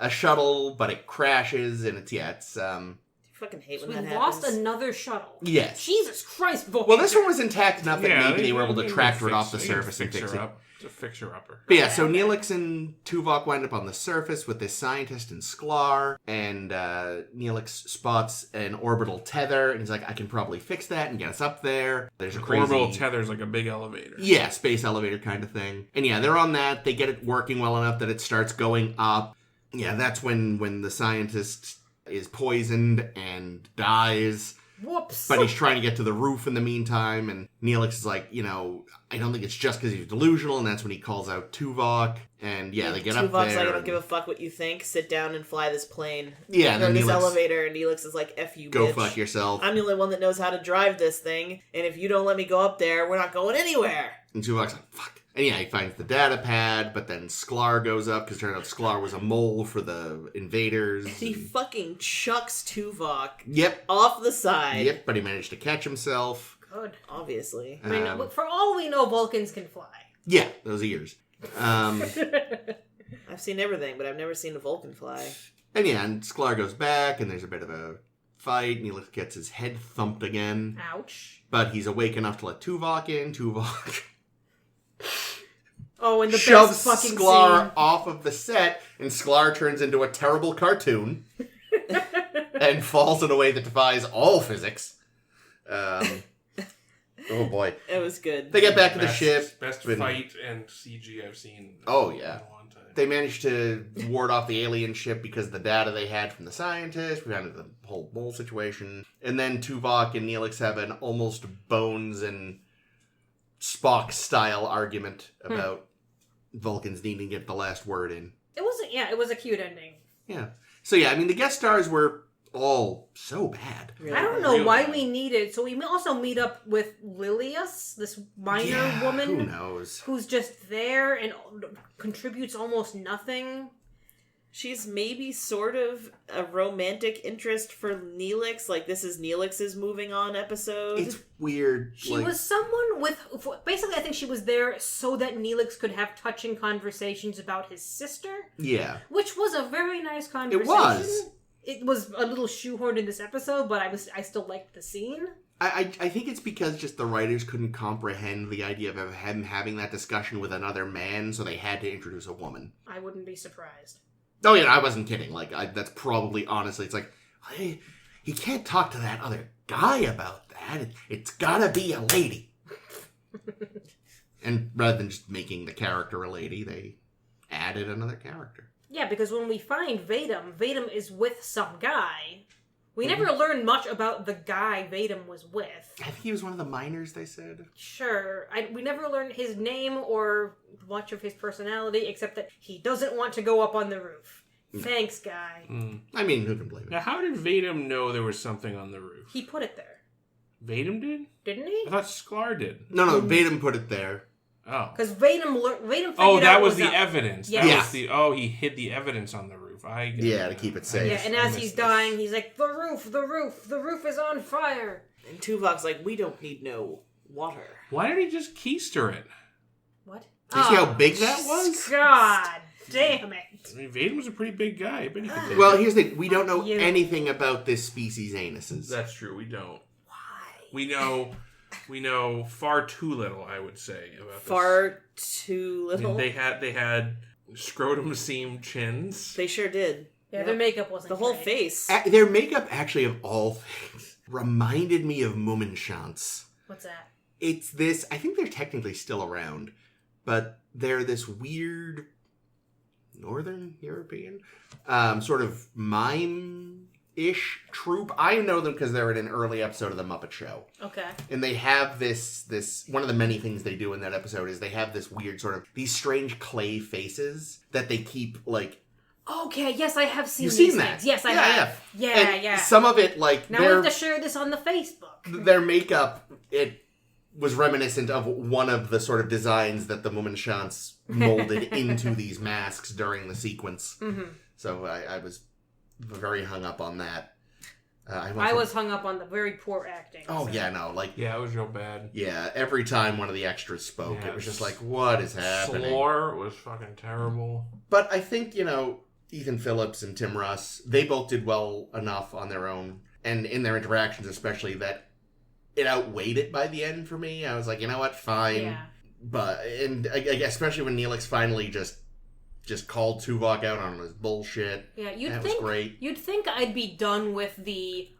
shuttle, but it crashes, and it's I fucking hate when We that lost happens. another shuttle. yes. Jesus Christ, Voyager. Well, this one was intact enough that Yeah, maybe they were able to can tractor it fix- off the they can surface and fix her it. up. It's a fixer-upper. But yeah, so Neelix and Tuvok wind up on the surface with this scientist and Sklar, and Neelix spots an orbital tether, and he's like, I can probably fix that and get us up there. There's a crazy... Orbital tether's like a big elevator. Yeah, space elevator kind of thing. And yeah, they're on that. They get it working well enough that it starts going up. Yeah, that's when the scientist is poisoned and dies. Whoops. But he's trying to get to the roof in the meantime, and Neelix is like, I don't think it's just because he's delusional, and that's when he calls out Tuvok, and they get up there. Tuvok's like, I don't give a fuck what you think, sit down and fly this plane. Yeah, and then then this Neelix, elevator, and Neelix is like, F you, go bitch. fuck yourself. I'm the only one that knows how to drive this thing, and if you don't let me go up there, we're not going anywhere. And Tuvok's like, fuck. And he finds the data pad, but then Sklar goes up, because it turned out Sklar was a mole for the invaders. And he fucking chucks Tuvok Yep. off the side. Yep, but he managed to catch himself. Good. Obviously. I mean, for all we know, Vulcans can fly. Yeah, those ears. I've seen everything, but I've never seen a Vulcan fly. And Sklar goes back, and there's a bit of a fight, and he gets his head thumped again. Ouch. But he's awake enough to let Tuvok in. Tuvok Oh, and the shoves best fucking Sklar scene. off of the set, and Sklar turns into a terrible cartoon and falls in a way that defies all physics. Oh boy. It was good. They get back to the ship. Best fight and CG I've seen Oh, in yeah. a long time. They managed to ward off the alien ship because of the data they had from the scientists. We found the whole mole situation. And then Tuvok and Neelix have an almost Bones and Spock-style argument about Vulcans needing to get the last word in. It was a cute ending. Yeah. So, the guest stars were all so bad. Really I don't bad. know Real why bad. we needed. So we also meet up with Lilius, this minor woman Who knows? who's just there and contributes almost nothing. She's maybe sort of a romantic interest for Neelix. Like, this is Neelix's moving on episode. It's weird. She was someone with... Basically, I think she was there so that Neelix could have touching conversations about his sister. Yeah. Which was a very nice conversation. It was. It was a little shoehorned in this episode, but I still liked the scene. I think it's because just the writers couldn't comprehend the idea of him having that discussion with another man, so they had to introduce a woman. I wouldn't be surprised. Oh, yeah, I wasn't kidding. That's probably, honestly, it's like, hey, he can't talk to that other guy about that. It's gotta be a lady. And rather than just making the character a lady, they added another character. Yeah, because when we find Vadim is with some guy. We never learned much about the guy Vadim was with. I think he was one of the miners, they said. Sure. We never learned his name or much of his personality, except that he doesn't want to go up on the roof. Thanks, guy. I mean, who can blame him? Now, how did Vadim know there was something on the roof? He put it there. Vadim did? Didn't he? I thought Sklar did. No, Vadim put it there. Oh. Because Vadim figured Oh, that out was what the up. evidence. Yeah. That Yeah. was he hid the evidence on the roof. I get Yeah, it. to keep it safe. Yeah, and I as missed he's this. dying, he's like, the roof is on fire. And Tuvok's like, we don't need no water. Why did he just keister it? What? Do you see how big that was? God damn it. I mean, Vadim was a pretty big guy. I bet he could take Well, it. here's the thing. We don't know You. anything about this species' anuses. That's true. We don't. Why? We know far too little, I would say, about this. Far too I little. mean, they had scrotum seam chins. They sure did. Yeah, Yep. their makeup wasn't The whole great. face. Their makeup, actually, of all things, reminded me of Mummenschanz. What's that? It's this, I think they're technically still around, but they're this weird Northern European sort of mime-ish troupe. I know them because they're in an early episode of The Muppet Show. Okay. And they have this one of the many things they do in that episode is they have this weird sort of, these strange clay faces that they keep, like... Okay, yes, I have seen You've these seen that? things. Yes, I Yeah, have. Yeah, And yeah. some of it, like, Now we have to share this on the Facebook. their makeup, it was reminiscent of one of the sort of designs that the Mummenschanz molded into these masks during the sequence. Mm-hmm. So I was very hung up on that. I was hung up on the very poor acting. Oh, so. yeah, no, like... Yeah, it was real bad. Yeah, every time one of the extras spoke, Yeah, it was just like, what is happening? Slore was fucking terrible. But I think, Ethan Phillips and Tim Russ, they both did well enough on their own, and in their interactions especially, that it outweighed it by the end for me. I was like, you know what, fine. Yeah. But, and I guess especially when Neelix finally just just called Tuvok out on his bullshit. Yeah, That was great. You'd think I'd be done with the,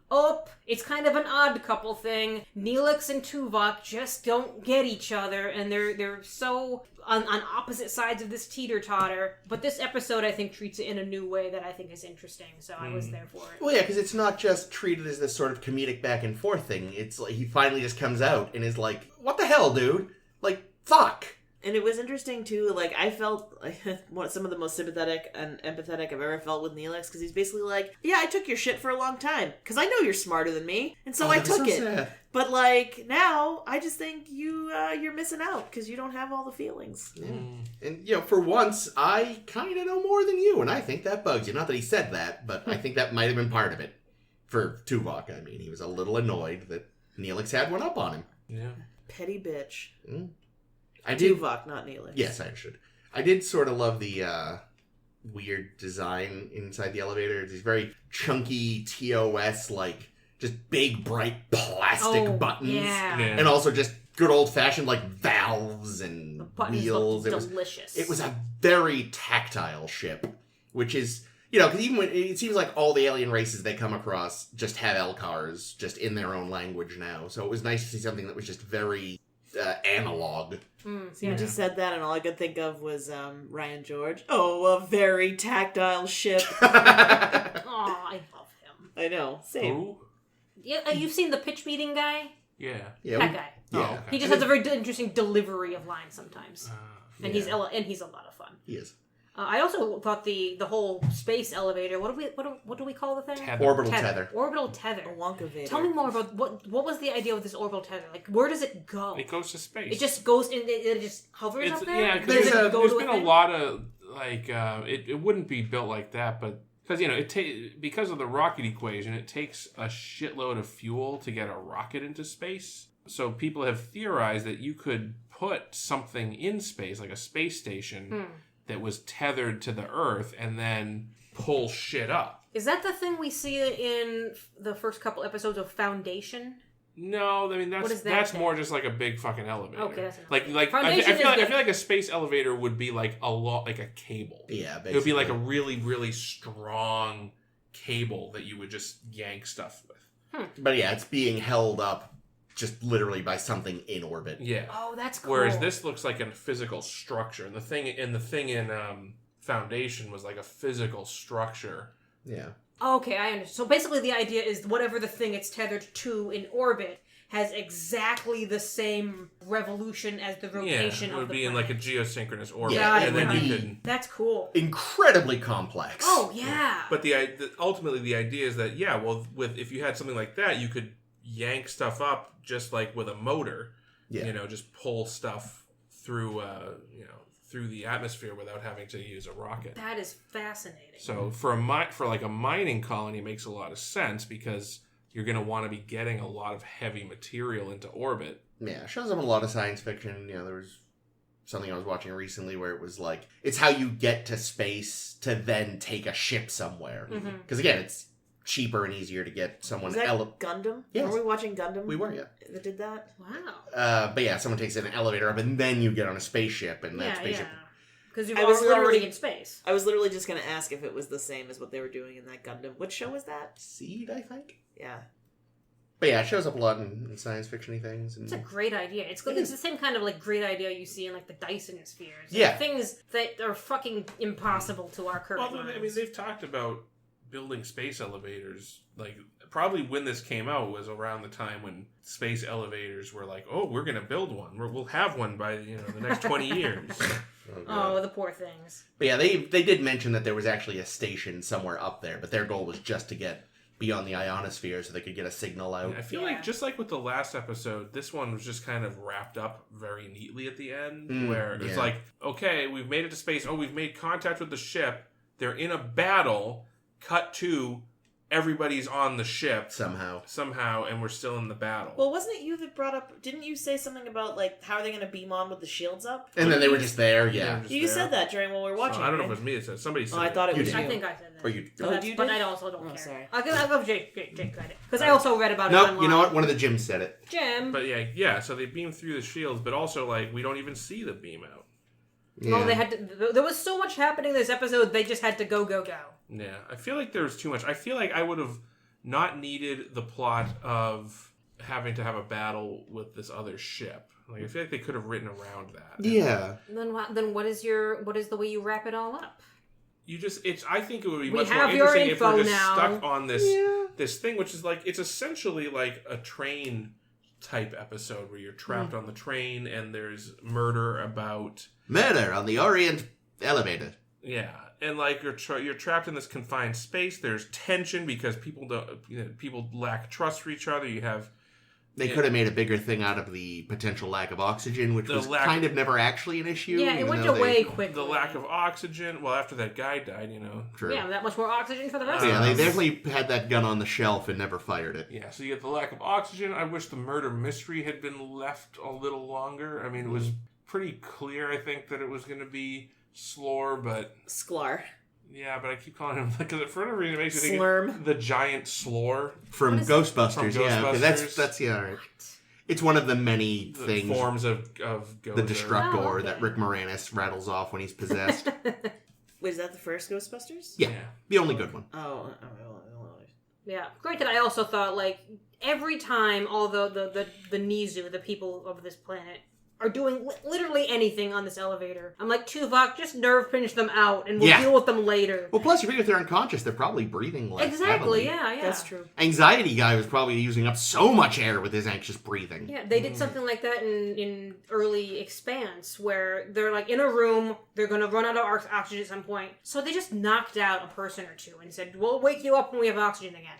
it's kind of an odd couple thing. Neelix and Tuvok just don't get each other, and they're so on opposite sides of this teeter-totter. But this episode, I think, treats it in a new way that I think is interesting, so I was there for it. Well, yeah, because it's not just treated as this sort of comedic back and forth thing. It's like he finally just comes out and is like, what the hell, dude? Like, fuck. And it was interesting, too, like, I felt like some of the most sympathetic and empathetic I've ever felt with Neelix, because he's basically like, yeah, I took your shit for a long time, because I know you're smarter than me, and so I took it. Sad. But, like, now, I just think you're missing out, because you don't have all the feelings. Yeah. And, for once, I kind of know more than you, and I think that bugs you. Not that he said that, but I think that might have been part of it. For Tuvok, I mean. He was a little annoyed that Neelix had one up on him. Yeah. Petty bitch. Tuvok, not Neelix. Yes, I should. I did sort of love the weird design inside the elevator. These very chunky TOS, like, just big, bright plastic buttons. Yeah. And also just good old-fashioned, like, valves and wheels. It was delicious. It was a very tactile ship, which is, because even when it seems like all the alien races they come across just have LCARs just in their own language now. So it was nice to see something that was just very analog. See, you just said that, and all I could think of was Ryan George. Oh, a very tactile ship. I love him. I know. Same. Who? Yeah, you've seen the pitch meeting guy? Yeah. That guy. Yeah. Oh, okay. He just has a very interesting delivery of lines sometimes. And he's a lot of fun. He is. I also thought the whole space elevator. What do we call the thing? Orbital tether. Orbital tether. A Wonka Vader. Tell me more about what was the idea with this orbital tether? Like, where does it go? It goes to space. It just goes and it just hovers up there. Yeah, because there's been a lot of like it wouldn't be built like that, but because because of the rocket equation, it takes a shitload of fuel to get a rocket into space. So people have theorized that you could put something in space, like a space station. That was tethered to the Earth and then pull shit up. Is that the thing we see in the first couple episodes of Foundation? No, I mean that's more just like a big fucking elevator. Okay, that's enough. Like I feel like a space elevator would be like like a cable. Yeah, basically. It would be like a really, really strong cable that you would just yank stuff with. But yeah, it's being held up just literally by something in orbit. Yeah. Oh, that's cool. Whereas this looks like a physical structure, and the thing in Foundation was like a physical structure. Yeah. Okay, I understand. So basically the idea is whatever the thing it's tethered to in orbit has exactly the same revolution as the rotation of the planet. It would be in like a geosynchronous orbit. Yeah, and then you could... That's cool. Incredibly complex. Oh, yeah. But ultimately the idea is that, if you had something like that, you could yank stuff up just like with a motor. Yeah. Just pull stuff through, through the atmosphere without having to use a rocket. That is fascinating. So for a mining colony, it makes a lot of sense because you're going to want to be getting a lot of heavy material into orbit. Yeah, it shows up in a lot of science fiction. There was something I was watching recently where it was like, it's how you get to space to then take a ship somewhere. Because again, it's cheaper and easier to get someone... Was that Gundam? Yes. Were we watching Gundam? We were, yeah. That did that? Wow. But yeah, someone takes an elevator up and then you get on a spaceship and that spaceship... Because you're already in space. I was literally just going to ask if it was the same as what they were doing in that Gundam. What show was that? Seed, I think? Yeah. But yeah, it shows up a lot in science fiction-y things. And... It's a great idea. It's the same kind of like great idea you see in like the Dyson spheres. Yeah. Things that are fucking impossible to our current minds. I mean, they've talked about building space elevators. Like, probably when this came out was around the time when space elevators were like, oh, we're going to build one. We'll have one by, the next 20 years. Oh, the poor things. But yeah, they did mention that there was actually a station somewhere up there, but their goal was just to get beyond the ionosphere so they could get a signal out. I feel like, just like with the last episode, this one was just kind of wrapped up very neatly at the end, where it's like, okay, we've made it to space. Oh, we've made contact with the ship. They're in a battle. Cut to everybody's on the ship somehow, and we're still in the battle. Well, wasn't it you that brought up? Didn't you say something about like how are they going to beam on with the shields up? And then they were just there. Yeah, you said that during when we were watching. So, I don't know if it was me that said. Somebody said. I thought it was you. I think I said that. Or you? But I also don't care. Sorry. I'll give Jake credit because I also read about it. Nope. You know what? One of the Jims said it. Jim. But yeah. So they beam through the shields, but also like we don't even see the beam out. Yeah. Oh, they had to. There was so much happening in this episode. They just had to go. Yeah, I feel like there was too much. I feel like I would have not needed the plot of having to have a battle with this other ship. Like, I feel like they could have written around that. Yeah. Then what is the way you wrap it all up? I think it would be We much more have your interesting if info we're just now. stuck on this thing, which is like, it's essentially like a train type episode where you're trapped on the train and there's murder about... Murder on the Orient elevator. Yeah, and like you're trapped in this confined space. There's tension because people lack trust for each other. You have... They could have made a bigger thing out of the potential lack of oxygen, which was kind of never actually an issue. Yeah, it went away quickly. The lack of oxygen. Well, after that guy died, True. Yeah, that much more oxygen for the rest of Yeah, us. they definitely had that gun on the shelf and never fired it. Yeah, so you get the lack of oxygen. I wish the murder mystery had been left a little longer. I mean, it was pretty clear, I think, that it was going to be Slor, but... Sklar. Yeah, but I keep calling him... Because for whatever reason, it makes me think Slurm. the giant Slor. From Ghostbusters, From yeah. Okay, Ghostbusters. that's yeah, right. It's one of the many The things. forms of Gozer. The Destructor Oh, okay. that Rick Moranis rattles off when he's possessed. Wait, is that the first Ghostbusters? Yeah. The only good one. Oh. Yeah. Granted, I also thought, like, every time all the Nizu, the people of this planet, are doing literally anything on this elevator, I'm like, Tuvok, just nerve pinch them out, and we'll deal with them later. Well, plus, you figure if they're unconscious, they're probably breathing less Exactly, heavily. yeah. That's true. Anxiety guy was probably using up so much air with his anxious breathing. Yeah, they did something like that in early Expanse, where they're like in a room, they're going to run out of oxygen at some point, so they just knocked out a person or two and said, we'll wake you up when we have oxygen again.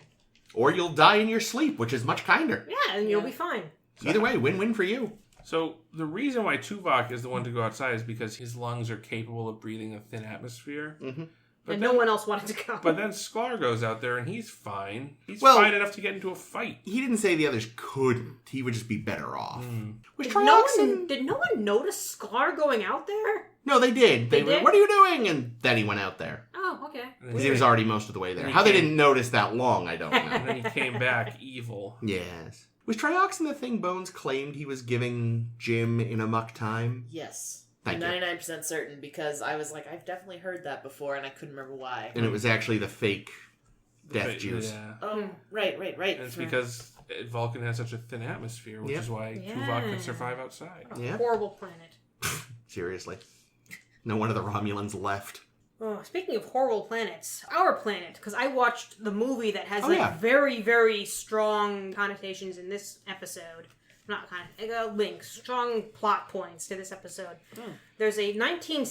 Or you'll die in your sleep, which is much kinder. Yeah, and you'll be fine. Either way, win-win for you. So the reason why Tuvok is the one to go outside is because his lungs are capable of breathing a thin atmosphere. Mm-hmm. And no one else wanted to go. But then Sklar goes out there and he's fine. He's Well, fine enough to get into a fight. He didn't say the others couldn't. He would just be better off. Was Did Trioxin... no one notice Sklar going out there? No, they did. They were, did? what are you doing? And then he went out there. Oh, okay. Because he was already most of the way there. And he How they came- didn't notice that long, I don't know. And then he came back evil. Yes. Was Trioxin the thing Bones claimed he was giving Jim in Amok Time? Yes. Thank I'm you. 99% certain because I was like, I've definitely heard that before and I couldn't remember why. And it was actually the fake death But, juice. Yeah. Oh, right. And it's because Vulcan has such a thin atmosphere, which Yep. is why Yeah. Tuvok can survive outside. Yeah. Horrible planet. Seriously. No one of the Romulans left. Oh, speaking of horrible planets, our planet, because I watched the movie that has yeah. very, very strong connotations in this episode. Not links, strong plot points to this episode. There's a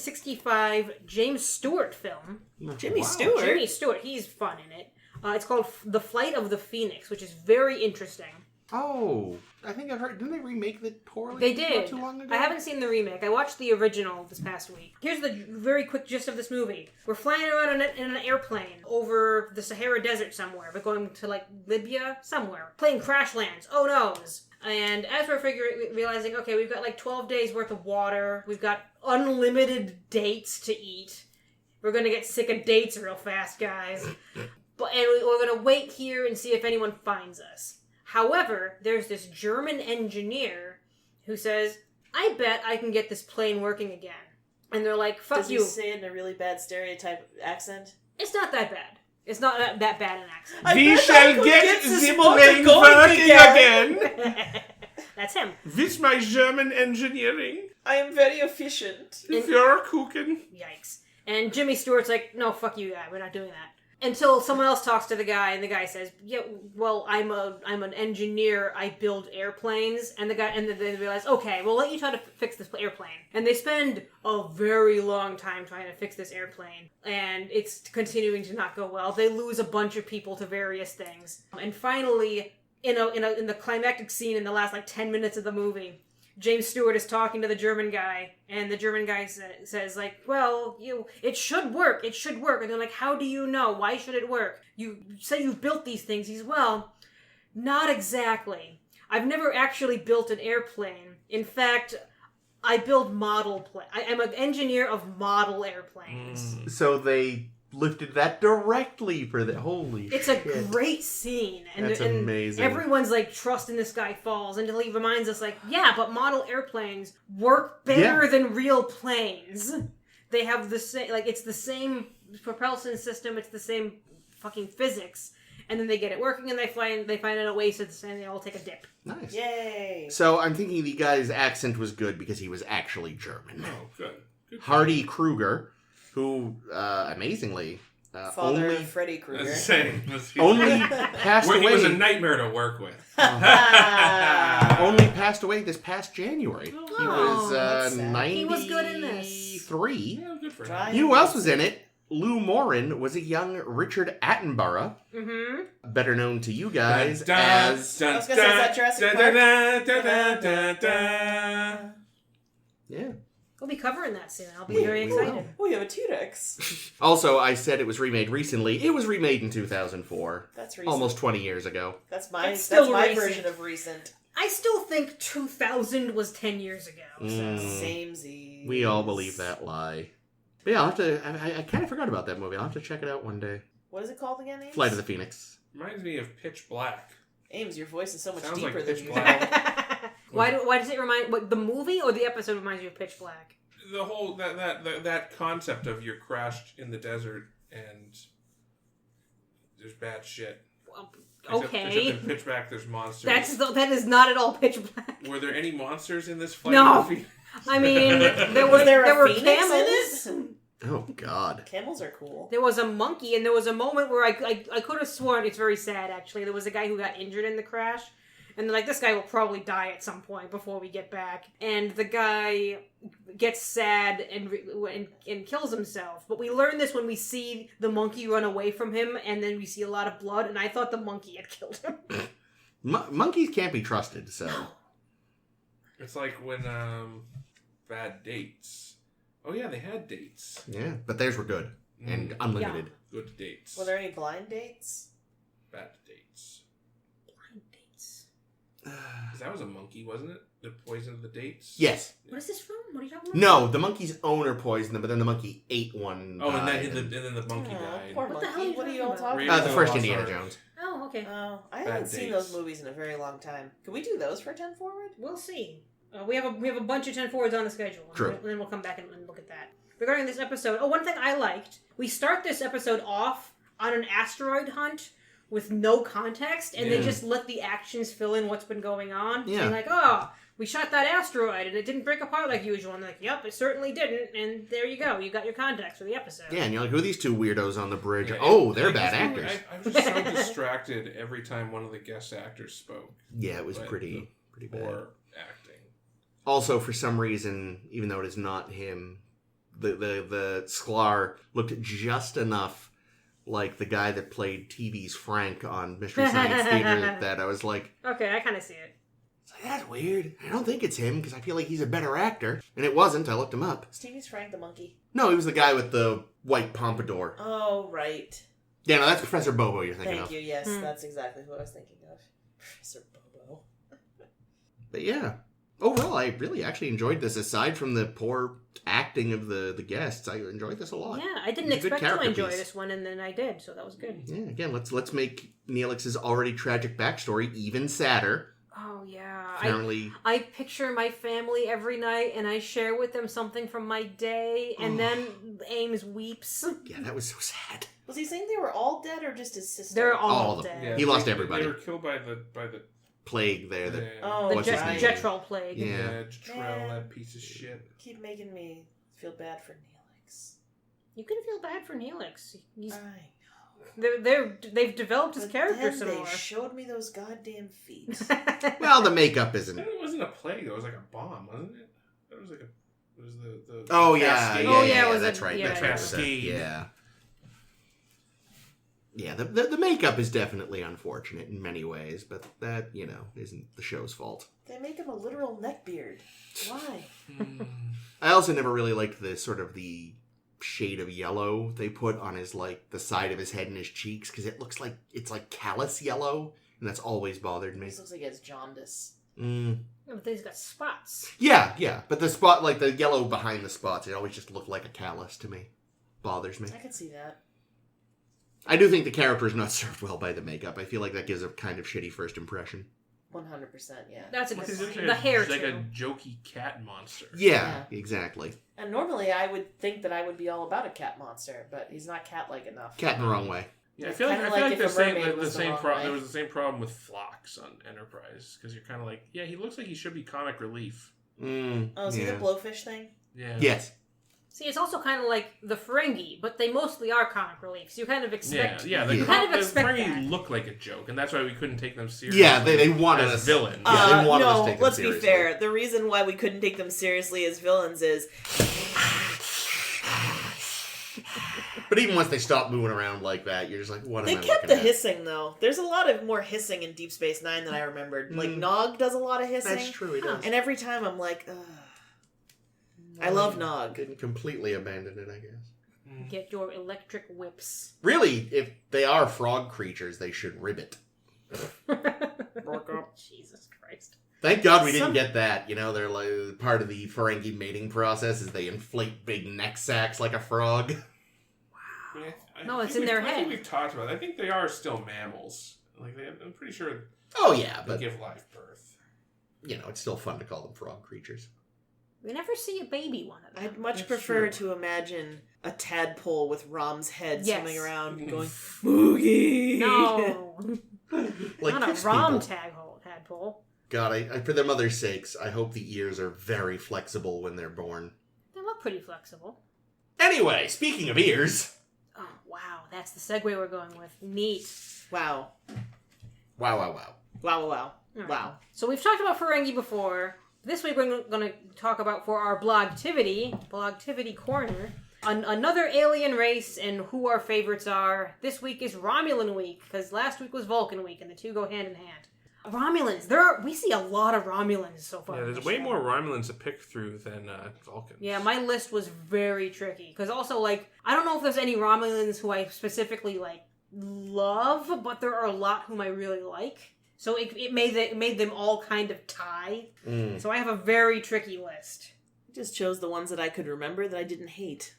1965 James Stewart film. Jimmy Stewart? Jimmy Stewart, he's fun in it. It's called The Flight of the Phoenix, which is very interesting. Oh, I think I've heard. Didn't they remake the poorly? They did. Not too long ago? I haven't seen the remake. I watched the original this past week. Here's the very quick gist of this movie. We're flying around in an airplane over the Sahara Desert somewhere. We're going to, like, Libya? Somewhere. Plane crash lands. Oh, noes. And as we're realizing, okay, we've got, like, 12 days worth of water. We've got unlimited dates to eat. We're going to get sick of dates real fast, guys. And we're going to wait here and see if anyone finds us. However, there's this German engineer who says, I bet I can get this plane working again. And they're like, fuck Does you. he say it in a really bad stereotype accent? It's not that bad. It's not that bad an accent. We shall get the plane working again. That's him. With my German engineering. I am very efficient. If you're cooking. Yikes. And Jimmy Stewart's like, no, fuck you, guy. We're not doing that. Until someone else talks to the guy, and the guy says, "Yeah, well, I'm an engineer. I build airplanes." And then they realize, "Okay, we'll let you try to fix this airplane." And they spend a very long time trying to fix this airplane, and it's continuing to not go well. They lose a bunch of people to various things, and finally, in the climactic scene in the last 10 minutes of the movie, James Stewart is talking to the German guy, and the German guy says, well, it should work. And they're like, how do you know? Why should it work? You say you've built these things. He's, well, not exactly. I've never actually built an airplane. In fact, I build model planes. I'm an engineer of model airplanes. So they lifted that directly for the holy It's shit. a great scene. And, That's and amazing. Everyone's like, trust in this guy falls until he reminds us, like, yeah, but model airplanes work better than real planes. They have the same, like, it's the same propulsion system, it's the same fucking physics. And then they get it working and they find an oasis and they all take a dip. Nice. Yay! So I'm thinking the guy's accent was good because he was actually German. Oh, good. Hardy Kruger, who, amazingly, Father only, of Freddy Krueger. only passed He away. was a nightmare to work with. Only passed away this past January. He was that's sad. 93. He was good in this. Yeah, good for him. Try- You know who else was in it? Lou Morin was a young Richard Attenborough, Mm-hmm. better known to you guys as... I was gonna say, is that Jurassic Park? Yeah. We'll be covering that soon. I'll be very we excited. will. We have a T-Rex. Also, I said it was remade recently. It was remade in 2004. That's recent. Almost 20 years ago. That's my It's still my recent. version of recent. I still think 2000 was 10 years ago. Samesies. We all believe that lie. But yeah, I'll have to... I kind of forgot about that movie. I'll have to check it out one day. What is it called again, Ames? Flight of the Phoenix. Reminds me of Pitch Black. Ames, your voice is so much Sounds deeper like than Pitch you. Black. Why does it remind... What, the movie or the episode reminds you of Pitch Black? The whole that concept of you're crashed in the desert and there's bad shit. Well, Except okay. in Pitch Black, there's monsters. That is not at all Pitch Black. Were there any monsters in this fight? No. I mean, there Was there a were phoenix camels. in it? Oh, God. Camels are cool. There was a monkey, and there was a moment where I could have sworn, it's very sad actually, there was a guy who got injured in the crash, and they're like, this guy will probably die at some point before we get back. And the guy gets sad and kills himself. But we learn this when we see the monkey run away from him, and then we see a lot of blood, and I thought the monkey had killed him. Monkeys can't be trusted, so... It's like when Bad Dates. Oh yeah, they had dates. Yeah, but theirs were good. And unlimited. Good dates. Were there any blind dates? Bad dates. Blind dates. 'Cause that was a monkey, wasn't it? The poison of the dates? Yes. What is this from? What are you talking about? No, the monkey's owner poisoned them, but then the monkey ate one. Oh, and died, then the monkey Aw, died. poor What the hell monkey. are you What are you talking all about? talking Raiders the of first Lost Indiana Ark. Jones. Oh, okay. Oh, I Bad haven't seen dates. those movies in a very long time. Can we do those for 10 Forward? We'll see. We have a bunch of 10 forwards on the schedule. True. And then we'll come back and look at that. Regarding this episode, one thing I liked, we start this episode off on an asteroid hunt with no context, and they Yeah. just let the actions fill in what's been going on. Yeah. Saying like, oh, we shot that asteroid and it didn't break apart like usual. And they're like, yep, it certainly didn't. And there you go. You got your context for the episode. Yeah, and you're like, who are these two weirdos on the bridge? Yeah, Oh, and they're I bad guess actors. I was just so distracted every time one of the guest actors spoke. Yeah, it was But pretty bad. Poor acting. Also, for some reason, even though it is not him, the Sklar looked just enough like the guy that played TV's Frank on Mystery Science Theater that I was like, Okay, I kind of see it. that's weird. I don't think it's him because I feel like he's a better actor. And it wasn't. I looked him up. Stevie's Frank the monkey. No, he was the guy with the white pompadour. Oh, right. Yeah, no, that's Professor Bobo you're thinking Thank of. you. Yes, Hmm. that's exactly who I was thinking of. Professor Bobo. But yeah, overall, I really actually enjoyed this. Aside from the poor acting of the guests, I enjoyed this a lot. Yeah, I didn't It's a good expect to character enjoy piece. this one, and then I did, so that was good. Yeah, again, let's make Neelix's already tragic backstory even sadder. Oh, yeah. Apparently, I picture my family every night, and I share with them something from my day, and then Ames weeps. yeah, that was so sad. Was he saying they were all dead or just his sister? They're All all of them. dead. He lost everybody. They were killed by the Plague there. That Oh, The What's his right. name? Jetrel plague. Yeah. Jetrel, that piece of shit. Keep making me feel bad for Neelix. You can feel bad for Neelix. He's, I they've developed his But character then some they more. showed me those goddamn feet. well, the makeup isn't. It wasn't a plague, it was like a bomb, wasn't it? It was like it was the Oh yeah, cascade. yeah, Oh, yeah, yeah, it was that's a- right. yeah, That's yeah. right. It was a- Cascade. Yeah. Yeah, the makeup is definitely unfortunate in many ways, but that, isn't the show's fault. They make him a literal neckbeard. Why? I also never really liked the sort of the shade of yellow they put on his, like, the side of his head and his cheeks, because it looks like it's like callous yellow, and that's always bothered me. This looks like it's jaundice. Yeah, but he's got spots. Yeah, but the spot, like the yellow behind the spots, it always just looked like a callus to me. Bothers me. I could see that. I do think the character is not served well by the makeup. I feel like that gives a kind of shitty first impression. 100%, yeah. That's a good It's point. like The hair, like too. a jokey cat monster. Yeah, exactly. And normally I would think that I would be all about a cat monster, but he's not cat-like enough. Cat in the wrong way. Yeah, I feel Kinda like like if a mermaid was the wrong way. there was the same problem with Phlox on Enterprise, because you're kind of like, yeah, he looks like he should be comic relief. Oh, is he the blowfish thing? Yeah. Yes. See, it's also kind of like the Ferengi, but they mostly are comic relief, so you kind of expect... Yeah, You kind of the expect Ferengi that. look like a joke, and that's why we couldn't take them seriously. Yeah, they wanted as us villains. Yeah, they wanted us no, to take them let's seriously. be fair. The reason why we couldn't take them seriously as villains is... But even once they stop moving around like that, you're just like, what am They I kept looking the at? hissing, though. There's a lot of more hissing in Deep Space Nine than I remembered. Like, Nog does a lot of hissing. That's true, he does. And every time I'm like, ugh. I love Nog. Didn't completely abandon it, I guess. Get your electric whips. Really, if they are frog creatures, they should ribbit. Jesus Christ. Thank God we didn't get that. You know, they're like part of the Ferengi mating process is they inflate big neck sacks like a frog. Yeah, No, it's think in their I head. think we've talked about it. I think they are still mammals. Like I'm pretty sure Oh yeah, they but give live birth. you know, it's still fun to call them frog creatures. We never see a baby one of them. I'd much That's prefer true. to imagine a tadpole with Rom's head Yes. swimming around and going, Boogie! No. Like Not kiss a Rom people. tadpole. God, I for their mother's sakes, I hope the ears are very flexible when they're born. They look pretty flexible. Anyway, speaking of ears. Oh, wow. That's the segue we're going with. Neat. Wow. Wow, wow, wow. Wow, wow, All wow. right. Wow. So we've talked about Ferengi before. This week we're going to talk about, for our Blogtivity Corner, another alien race and who our favorites are. This week is Romulan week, because last week was Vulcan week, and the two go hand in hand. Romulans. We see a lot of Romulans so far. Yeah, in there's this way show. more Romulans to pick through than Vulcans. Yeah, my list was very tricky. Because also, like, I don't know if there's any Romulans who I specifically, like, love, but there are a lot whom I really like. So it made them all kind of tie. So I have a very tricky list. I just chose the ones that I could remember that I didn't hate.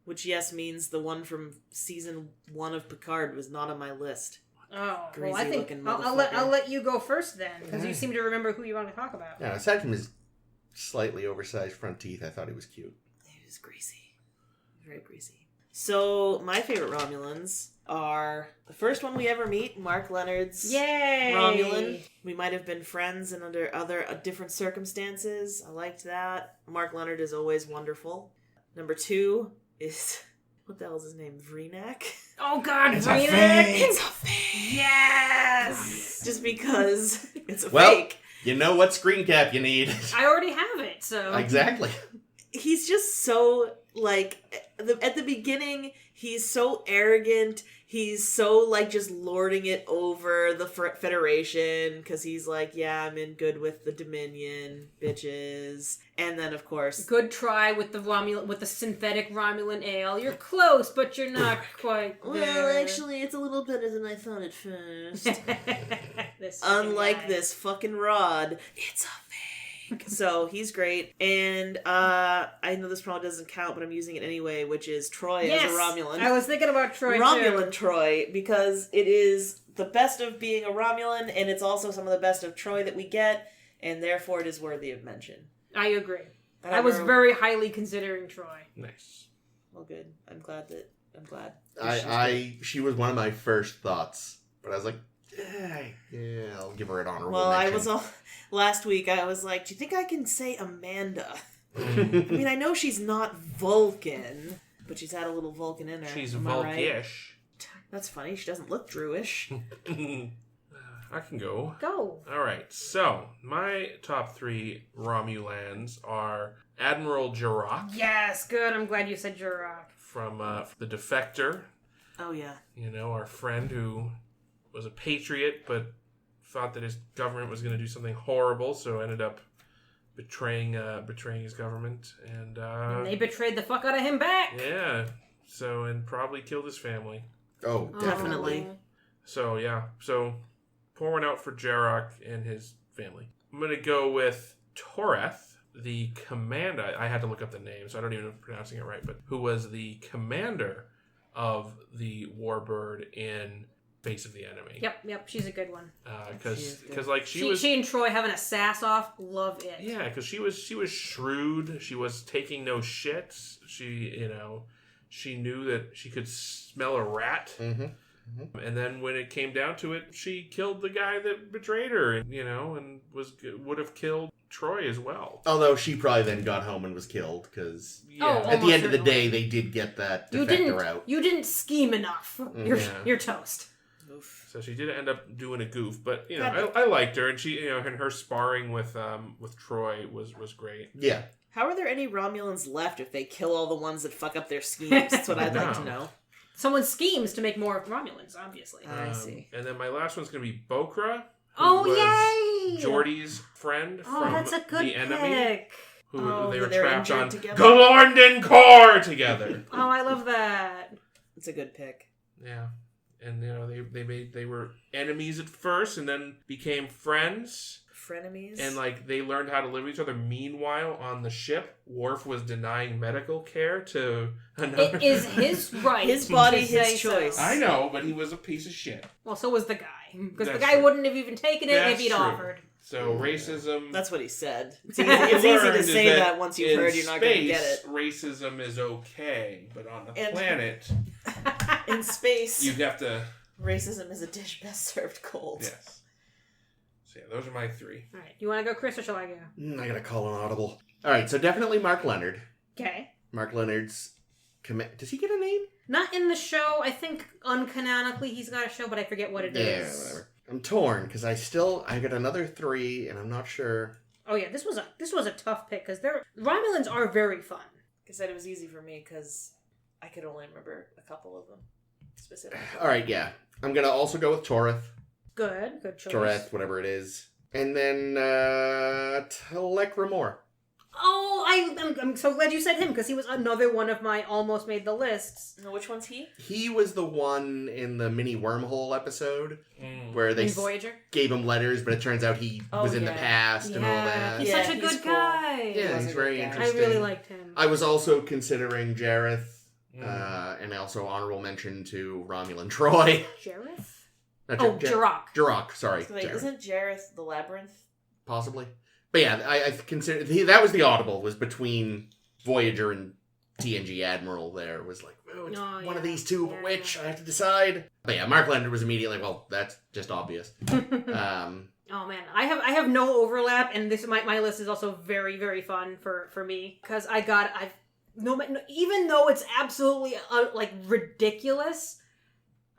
Which, yes, means the one from season 1 of Picard was not on my list. Oh, well, Greasy I think looking I'll motherfucker. let you go first then, because you seem to remember who you want to talk about. Yeah, aside from his slightly oversized front teeth, I thought he was cute. It was greasy. Very greasy. So, my favorite Romulans are the first one we ever meet, Mark Leonard's Yay! Romulan. We might have been friends and under other different circumstances. I liked that. Mark Leonard is always wonderful. Number 2 is, what the hell is his name? Vreenak? Oh God, It's a Rena! fake. It's a fake! Yes! Just because it's a Well- fake. You know what screen cap you need. I already have it, so Exactly. He's just so, like, at the beginning, he's so arrogant. He's so, like, just lording it over the Federation, because he's like, yeah, I'm in good with the Dominion, bitches. And then, of course... Good try with the synthetic Romulan ale. You're close, but you're not quite there. Well, actually, it's a little better than I thought at first. This Unlike guy. this fucking rod, it's a fake. So he's great, and I know this probably doesn't count, but I'm using it anyway, which is Troy Yes, as a Romulan. I was thinking about Troy Romulan too. Troy, because it is the best of being a Romulan, and it's also some of the best of Troy that we get, and therefore it is worthy of mention. I agree. don't I was know. very highly considering Troy. Nice. Well, good. I'm glad. She was one of my first thoughts, but I was like, yeah, I'll give her an honorable Well, I mention. was all last week. I was like, do you think I can say Amanda? I mean, I know she's not Vulcan, but she's had a little Vulcan in her. She's Am I right? Vulkish. That's funny. She doesn't look Druish. I can go. Go. Alright, so my top 3 Romulans are Admiral Jirok Yes, good. I'm glad you said Jurok. from The Defector. Oh yeah. You know, our friend who was a patriot but thought that his government was going to do something horrible, so ended up betraying his government. And And they betrayed the fuck out of him back. yeah, so and probably killed his family. Oh, Definitely. So yeah, so pour one out for Jarok and his family. I'm gonna go with Toreth, the commander. I had to look up the name, so I don't even know if I'm pronouncing it right, but who was the commander of the Warbird in Face of the Enemy. Yep, she's a good one. Because like she and Troy having a sass off, love it. Yeah, because she was shrewd. She was taking no shits. She knew that she could smell a rat. Mm-hmm. Mm-hmm. And then when it came down to it, she killed the guy that betrayed her, and would have killed Troy as well. Although she probably then got home and was killed, because Yeah. at the end of the day, they did get that defector out. You didn't scheme enough. You're toast. Oof. So she did end up doing a goof, but I liked her, and she and her sparring with Troy was great. Yeah. How are there any Romulans left if they kill all the ones that fuck up their schemes? That's what I'd like to know. Someone schemes to make more Romulans, obviously. I see. And then my last one's going to be Bokra. Yay! Geordi's friend from that's a good the enemy. pick. Who they were they're trapped on injured together. Galorndon Core together. Oh, I love that. It's a good pick. Yeah. And they were enemies at first and then became friends. Frenemies. And like they learned how to live with each other. Meanwhile, on the ship, Worf was denying medical care to another. It is his right. His body, to say his choice. so. I know, but he was a piece of shit. Well, so was the guy. Because the That's guy true. wouldn't have even taken it That's if he'd true. offered. So racism. That's what he said. It's What easy we to learned say is that once you've heard you're not going to get it. Racism is okay, but on the And- planet, In space, you have to. racism is a dish best served cold. Yes. So yeah, those are my three. All right. You want to go, Chris, or shall I go? I gotta call an audible. Alright, so definitely Mark Leonard. Okay. Mark Leonard's... Does he get a name? Not in the show. I think uncanonically he's got a show, but I forget what it is. Yeah, whatever. I'm torn, because I got another 3, and I'm not sure... Oh yeah, this was a tough pick, because Romulans are very fun. Like I said, it was easy for me because I could only remember a couple of them specifically. Alright, yeah. I'm gonna also go with Toreth. Good choice. Toreth, whatever it is. And then, Telek Ramor. Oh, I'm so glad you said him, because he was another one of my almost made the lists. No, which one's he? He was the one in the mini wormhole episode where they In Voyager? gave him letters, but it turns out he was in the past and all that. He's Yeah, such a he's good cool. guy. Yeah, was he's a very good guy. interesting. I really liked him. I was also considering Jareth, and also honorable mention to Romulan Troy. Jareth? Not Jirok. Jirok, sorry. So wait, Jareth. isn't Jareth the Labyrinth? Possibly. But yeah, I consider that was the audible, was between Voyager and TNG Admiral there. It was like, oh, it's one of these two, but which? I have to decide. But yeah, Mark Leonard was immediately, well, that's just obvious. Oh man, I have no overlap, and my list is also very, very fun for me, because even though it's absolutely ridiculous,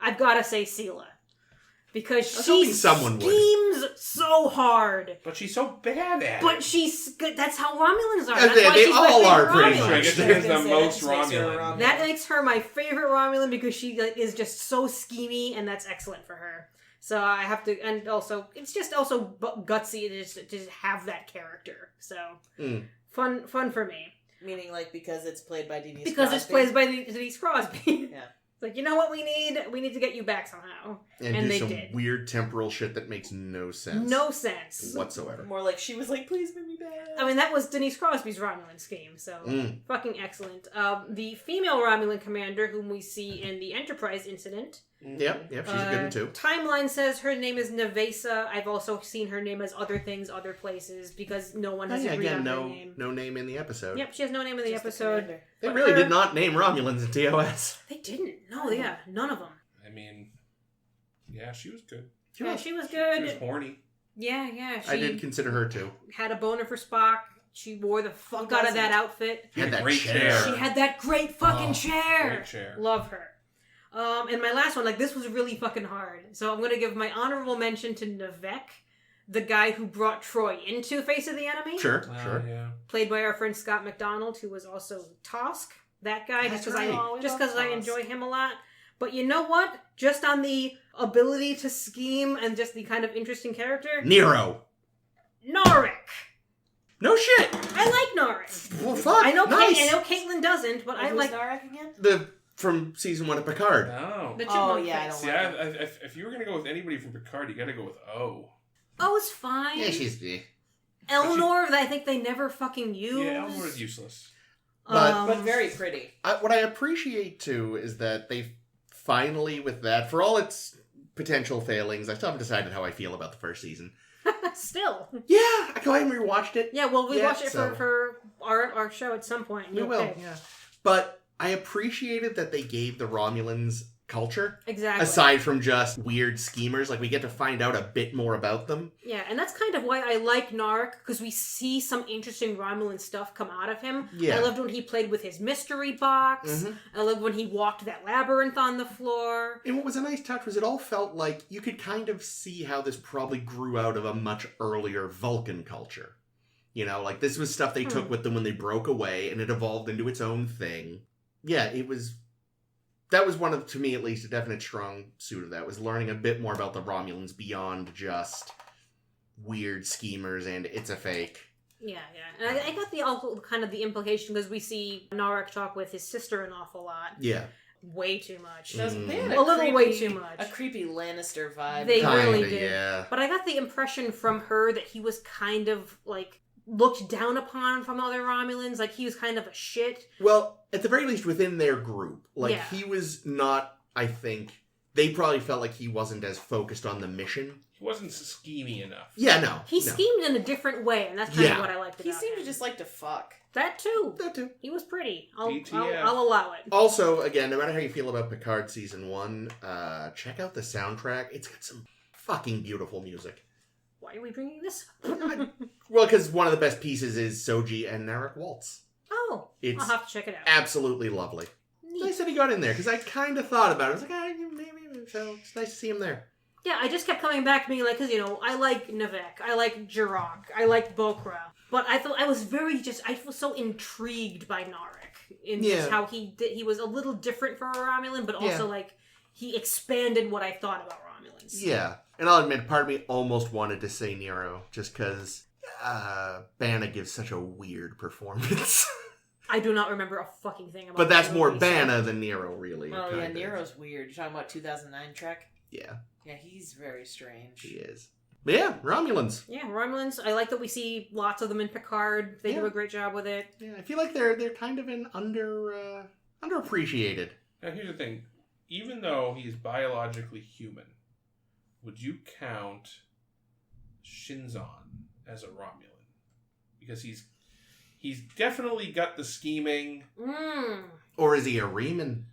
I've got to say Sela. Because she schemes so hard. But she's so bad at it. But she's good. That's how Romulans are. Yeah, That's why they she's all my are favorite pretty Romulan. much. I guess They're she's the most makes her a Romulan. That makes her my favorite Romulan, because she is just so schemy, and that's excellent for her. So I have to, and also it's just also gutsy to just have that character. So fun for me. Meaning, because it's played by Denise Because Crosby. it's played by Denise Crosby. Yeah. It's like, you know what we need? We need to get you back somehow. And And do they some did. weird temporal shit that makes no sense. No sense. Whatsoever. More like she was like, please make me back. I mean, that was Denise Crosby's Romulan scheme, so fucking excellent. The female Romulan commander, whom we see in the Enterprise incident. Yep, she's a good one too. Timeline says her name is Nevesa. I've also seen her name as other things, other places, because no one has agreed on her name. No name in the episode. Yep, she has no name in the Just the episode. commander. They But really her- did not name Romulans in TOS. They didn't. No, yeah, none of them. I mean, yeah, she was good. Yeah, she was She was good. horny. Yeah, she I did consider her too. had a boner for Spock. She wore the fuck out of that outfit. Had that Great chair. chair. She had that great fucking chair. Great chair. Love her. And my last one, this was really fucking hard. So I'm going to give my honorable mention to Navek, the guy who brought Troy into Face of the Enemy. Sure. Yeah. Played by our friend Scott McDonald, who was also Tosk. That guy, That's just right. because I Tosk. enjoy him a lot. But you know what? Just on the ability to scheme and just the kind of interesting character, Nero. Narek. No shit. I like Narek. Well, fuck. I know nice. Caitlin doesn't, but I Who's like Narek again? From season 1 of Picard. No. the Oh, chipmunk yeah, I face. don't See, if you were gonna go with anybody from Picard, you gotta go with O. Oh, it's fine. Yeah, she's... Elnor, that I think they never fucking used. Yeah, Elmore is useless. But very pretty. What I appreciate, too, is that they finally, with that, for all its potential failings, I still haven't decided how I feel about the first season. Still. Yeah, I go ahead and rewatched it. Yeah, well, we Yeah, watch it so- for our show at some point. We will, yeah. But I appreciated that they gave the Romulans culture. Exactly. Aside from just weird schemers, like we get to find out a bit more about them. Yeah, and that's kind of why I like Narek, because we see some interesting Romulan stuff come out of him. Yeah. I loved when he played with his mystery box. Mhm. I loved when he walked that labyrinth on the floor. And what was a nice touch was it all felt like you could kind of see how this probably grew out of a much earlier Vulcan culture. You know, like this was stuff they took with them when they broke away and it evolved into its own thing. Yeah, that was one of, to me at least, a definite strong suit of that, was learning a bit more about the Romulans beyond just weird schemers and it's a fake. Yeah. And I got also kind of the implication, because we see Narek talk with his sister an awful lot. Yeah. Way too much. They had A little way too much. A creepy Lannister vibe. They Kinda, really did. yeah. But I got the impression from her that he was kind of, like, looked down upon from other Romulans. Like, he was kind of a shit. Well, at the very least within their group. Like, Yeah. he was not, I think, they probably felt like he wasn't as focused on the mission. He wasn't schemey enough. Yeah, no. He no. schemed in a different way, and that's kind Yeah. of what I liked about He seemed him. to just like to fuck. That too. That too. He was pretty. I'll BTF. allow it. Also, again, no matter how you feel about Picard Season 1, check out the soundtrack. It's got some fucking beautiful music. Why are we bringing this Well, because one of the best pieces is Soji and Narek Waltz. Oh, It's I'll have to check it out. absolutely lovely. Neat. Nice that he got in there, because I kind of thought about it. I was like, maybe, so it's nice to see him there. Yeah, I just kept coming back to being like, because, I like Navek, I like Jirok, I like Bokra. But I thought I was so intrigued by Narek. In just how he was a little different for a Romulan, but also, he expanded what I thought about Romulans. Yeah. And I'll admit, part of me almost wanted to say Nero, just because Bana gives such a weird performance. I do not remember a fucking thing about But that's that more movie, Bana than Nero, really. Oh, kind yeah, of. Nero's weird. You're talking about 2009 Trek? Yeah, Yeah, he's very strange. he is. But yeah, Romulans. Yeah, Romulans. I like that we see lots of them in Picard. They do Yeah. a great job with it. Yeah, I feel like they're kind of an underappreciated. Now, here's the thing. Even though he's biologically human, would you count Shinzon as a Romulan? Because he's definitely got the scheming. Or is he a Reman?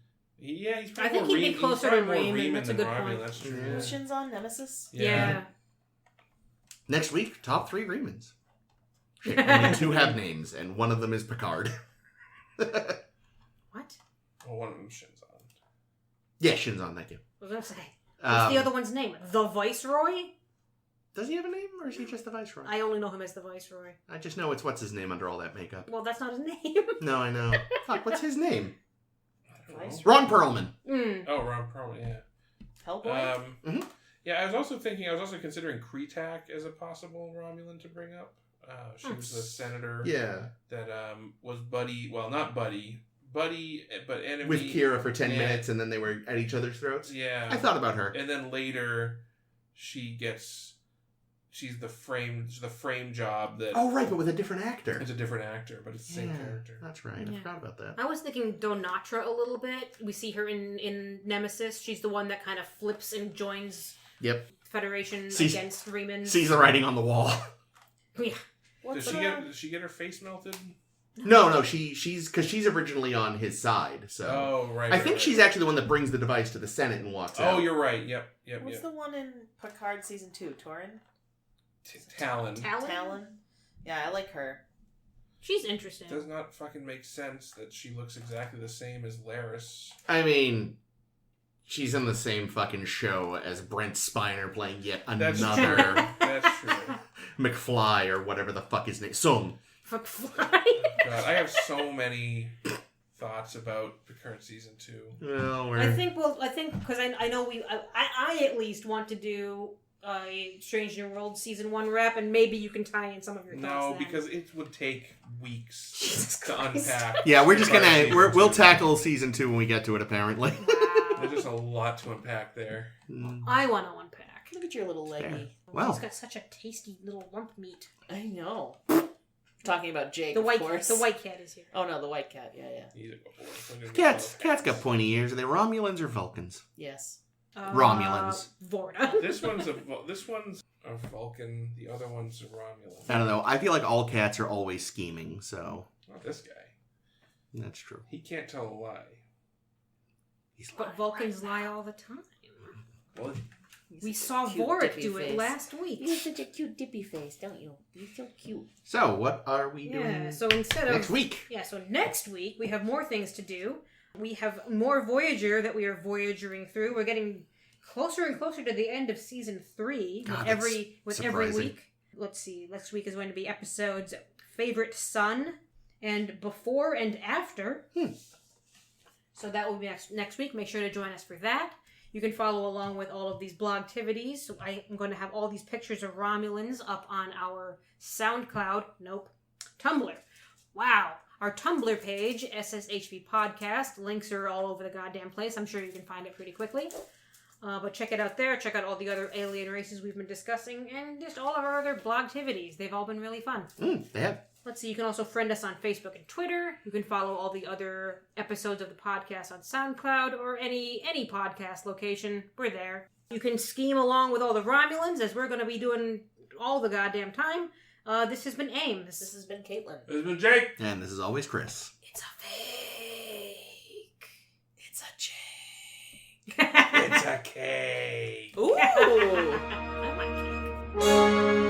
Yeah, he's I probably think more he'd be Reman- closer he's to probably more Reman. That's a than good Romulan, point. That's true. Yeah. Was Shinzon Nemesis? Yeah. Next week, top 3 Remans. Shit, only 2 have names, and one of them is Picard. What? Well, one of them's Shinzon. Yeah, Shinzon, thank you. What was I gonna say? What's the other one's name? The Viceroy? Does he have a name, or is he just the Viceroy? I only know him as the Viceroy. I just know it's what's his name under all that makeup. Well, that's not his name. No, I know. Fuck, what's his name? I don't know. Ron Perlman. Oh, Ron Perlman, yeah. Hellboy? Mhm. Yeah, I was also considering Kretak as a possible Romulan to bring up. She was the senator Yeah. that was buddy, well, not buddy, but enemy. With Kira for 10 Yeah. minutes, and then they were at each other's throats. Yeah. I thought about her. And then later, she's the frame job that. Oh, right, but with a different actor. It's a different actor, but it's the same character. That's right. I Yeah. forgot about that. I was thinking Donatra a little bit. We see her in Nemesis. She's the one that kind of flips and joins Yep. Federation Sees- against Freeman. Sees the writing on the wall. Yeah. Does she get her face melted? No, she's because she's originally on his side. So Oh, right. I think she's actually the one that brings the device to the Senate and walks out. Oh, you're right. Yep. What's the one in Picard Season 2? Torin? Talon. Talon? Yeah, I like her. She's interesting. Does not fucking make sense that she looks exactly the same as Laris. I mean, she's in the same fucking show as Brent Spiner playing yet That's another true. That's true. McFly or whatever the fuck his name. Sung. Fuck fly. God, I have so many thoughts about Picard Season 2. Well, I think because I know I at least want to do a Strange New World Season 1 wrap, and maybe you can tie in some of your thoughts. No, then. because it would take weeks Jesus to Christ. unpack. Yeah, we're just Picard gonna Season we'll 2. tackle season 2 when we get to it. Apparently. Wow. There's just a lot to unpack there. I want to unpack. Look at your little leggy. Wow. It's got such a tasty little lump meat. I know. Talking about Jake, The of white course. the white cat is here. Oh no, the white cat. Yeah, yeah. He's a good boy. Cats got pointy ears. Are they Romulans or Vulcans? Yes. Romulans. Vorta. This one's a Vulcan. The other one's a Romulan. I don't know. I feel like all cats are always scheming, so Not this guy. that's true. He can't tell a lie. But Vulcans lie all the time. Well, We saw cute Vorik dippy do it face. last week. You have such a cute dippy face, don't you? You're so cute. So, what are we doing Yeah, so instead of next week? Yeah, so next week we have more things to do. We have more Voyager that we are Voyagering through. We're getting closer and closer to the end of season 3 God, every surprising. week. Let's see. Next week is going to be episodes Favorite Son and Before and After. So that will be next week. Make sure to join us for that. You can follow along with all of these blogtivities. So I am going to have all these pictures of Romulans up on our SoundCloud. Nope. Tumblr. Wow. Our Tumblr page, SSHV Podcast. Links are all over the goddamn place. I'm sure you can find it pretty quickly. But check it out there. Check out all the other alien races we've been discussing. And just all of our other blogtivities. They've all been really fun. They have. Let's see, you can also friend us on Facebook and Twitter. You can follow all the other episodes of the podcast on SoundCloud or any podcast location. We're there. You can scheme along with all the Romulans, as we're going to be doing all the goddamn time. This has been Ames. This has been Caitlin. this has been Jake. And this is always Chris. It's a fake. It's a Jake. It's a cake. Ooh. I like cake.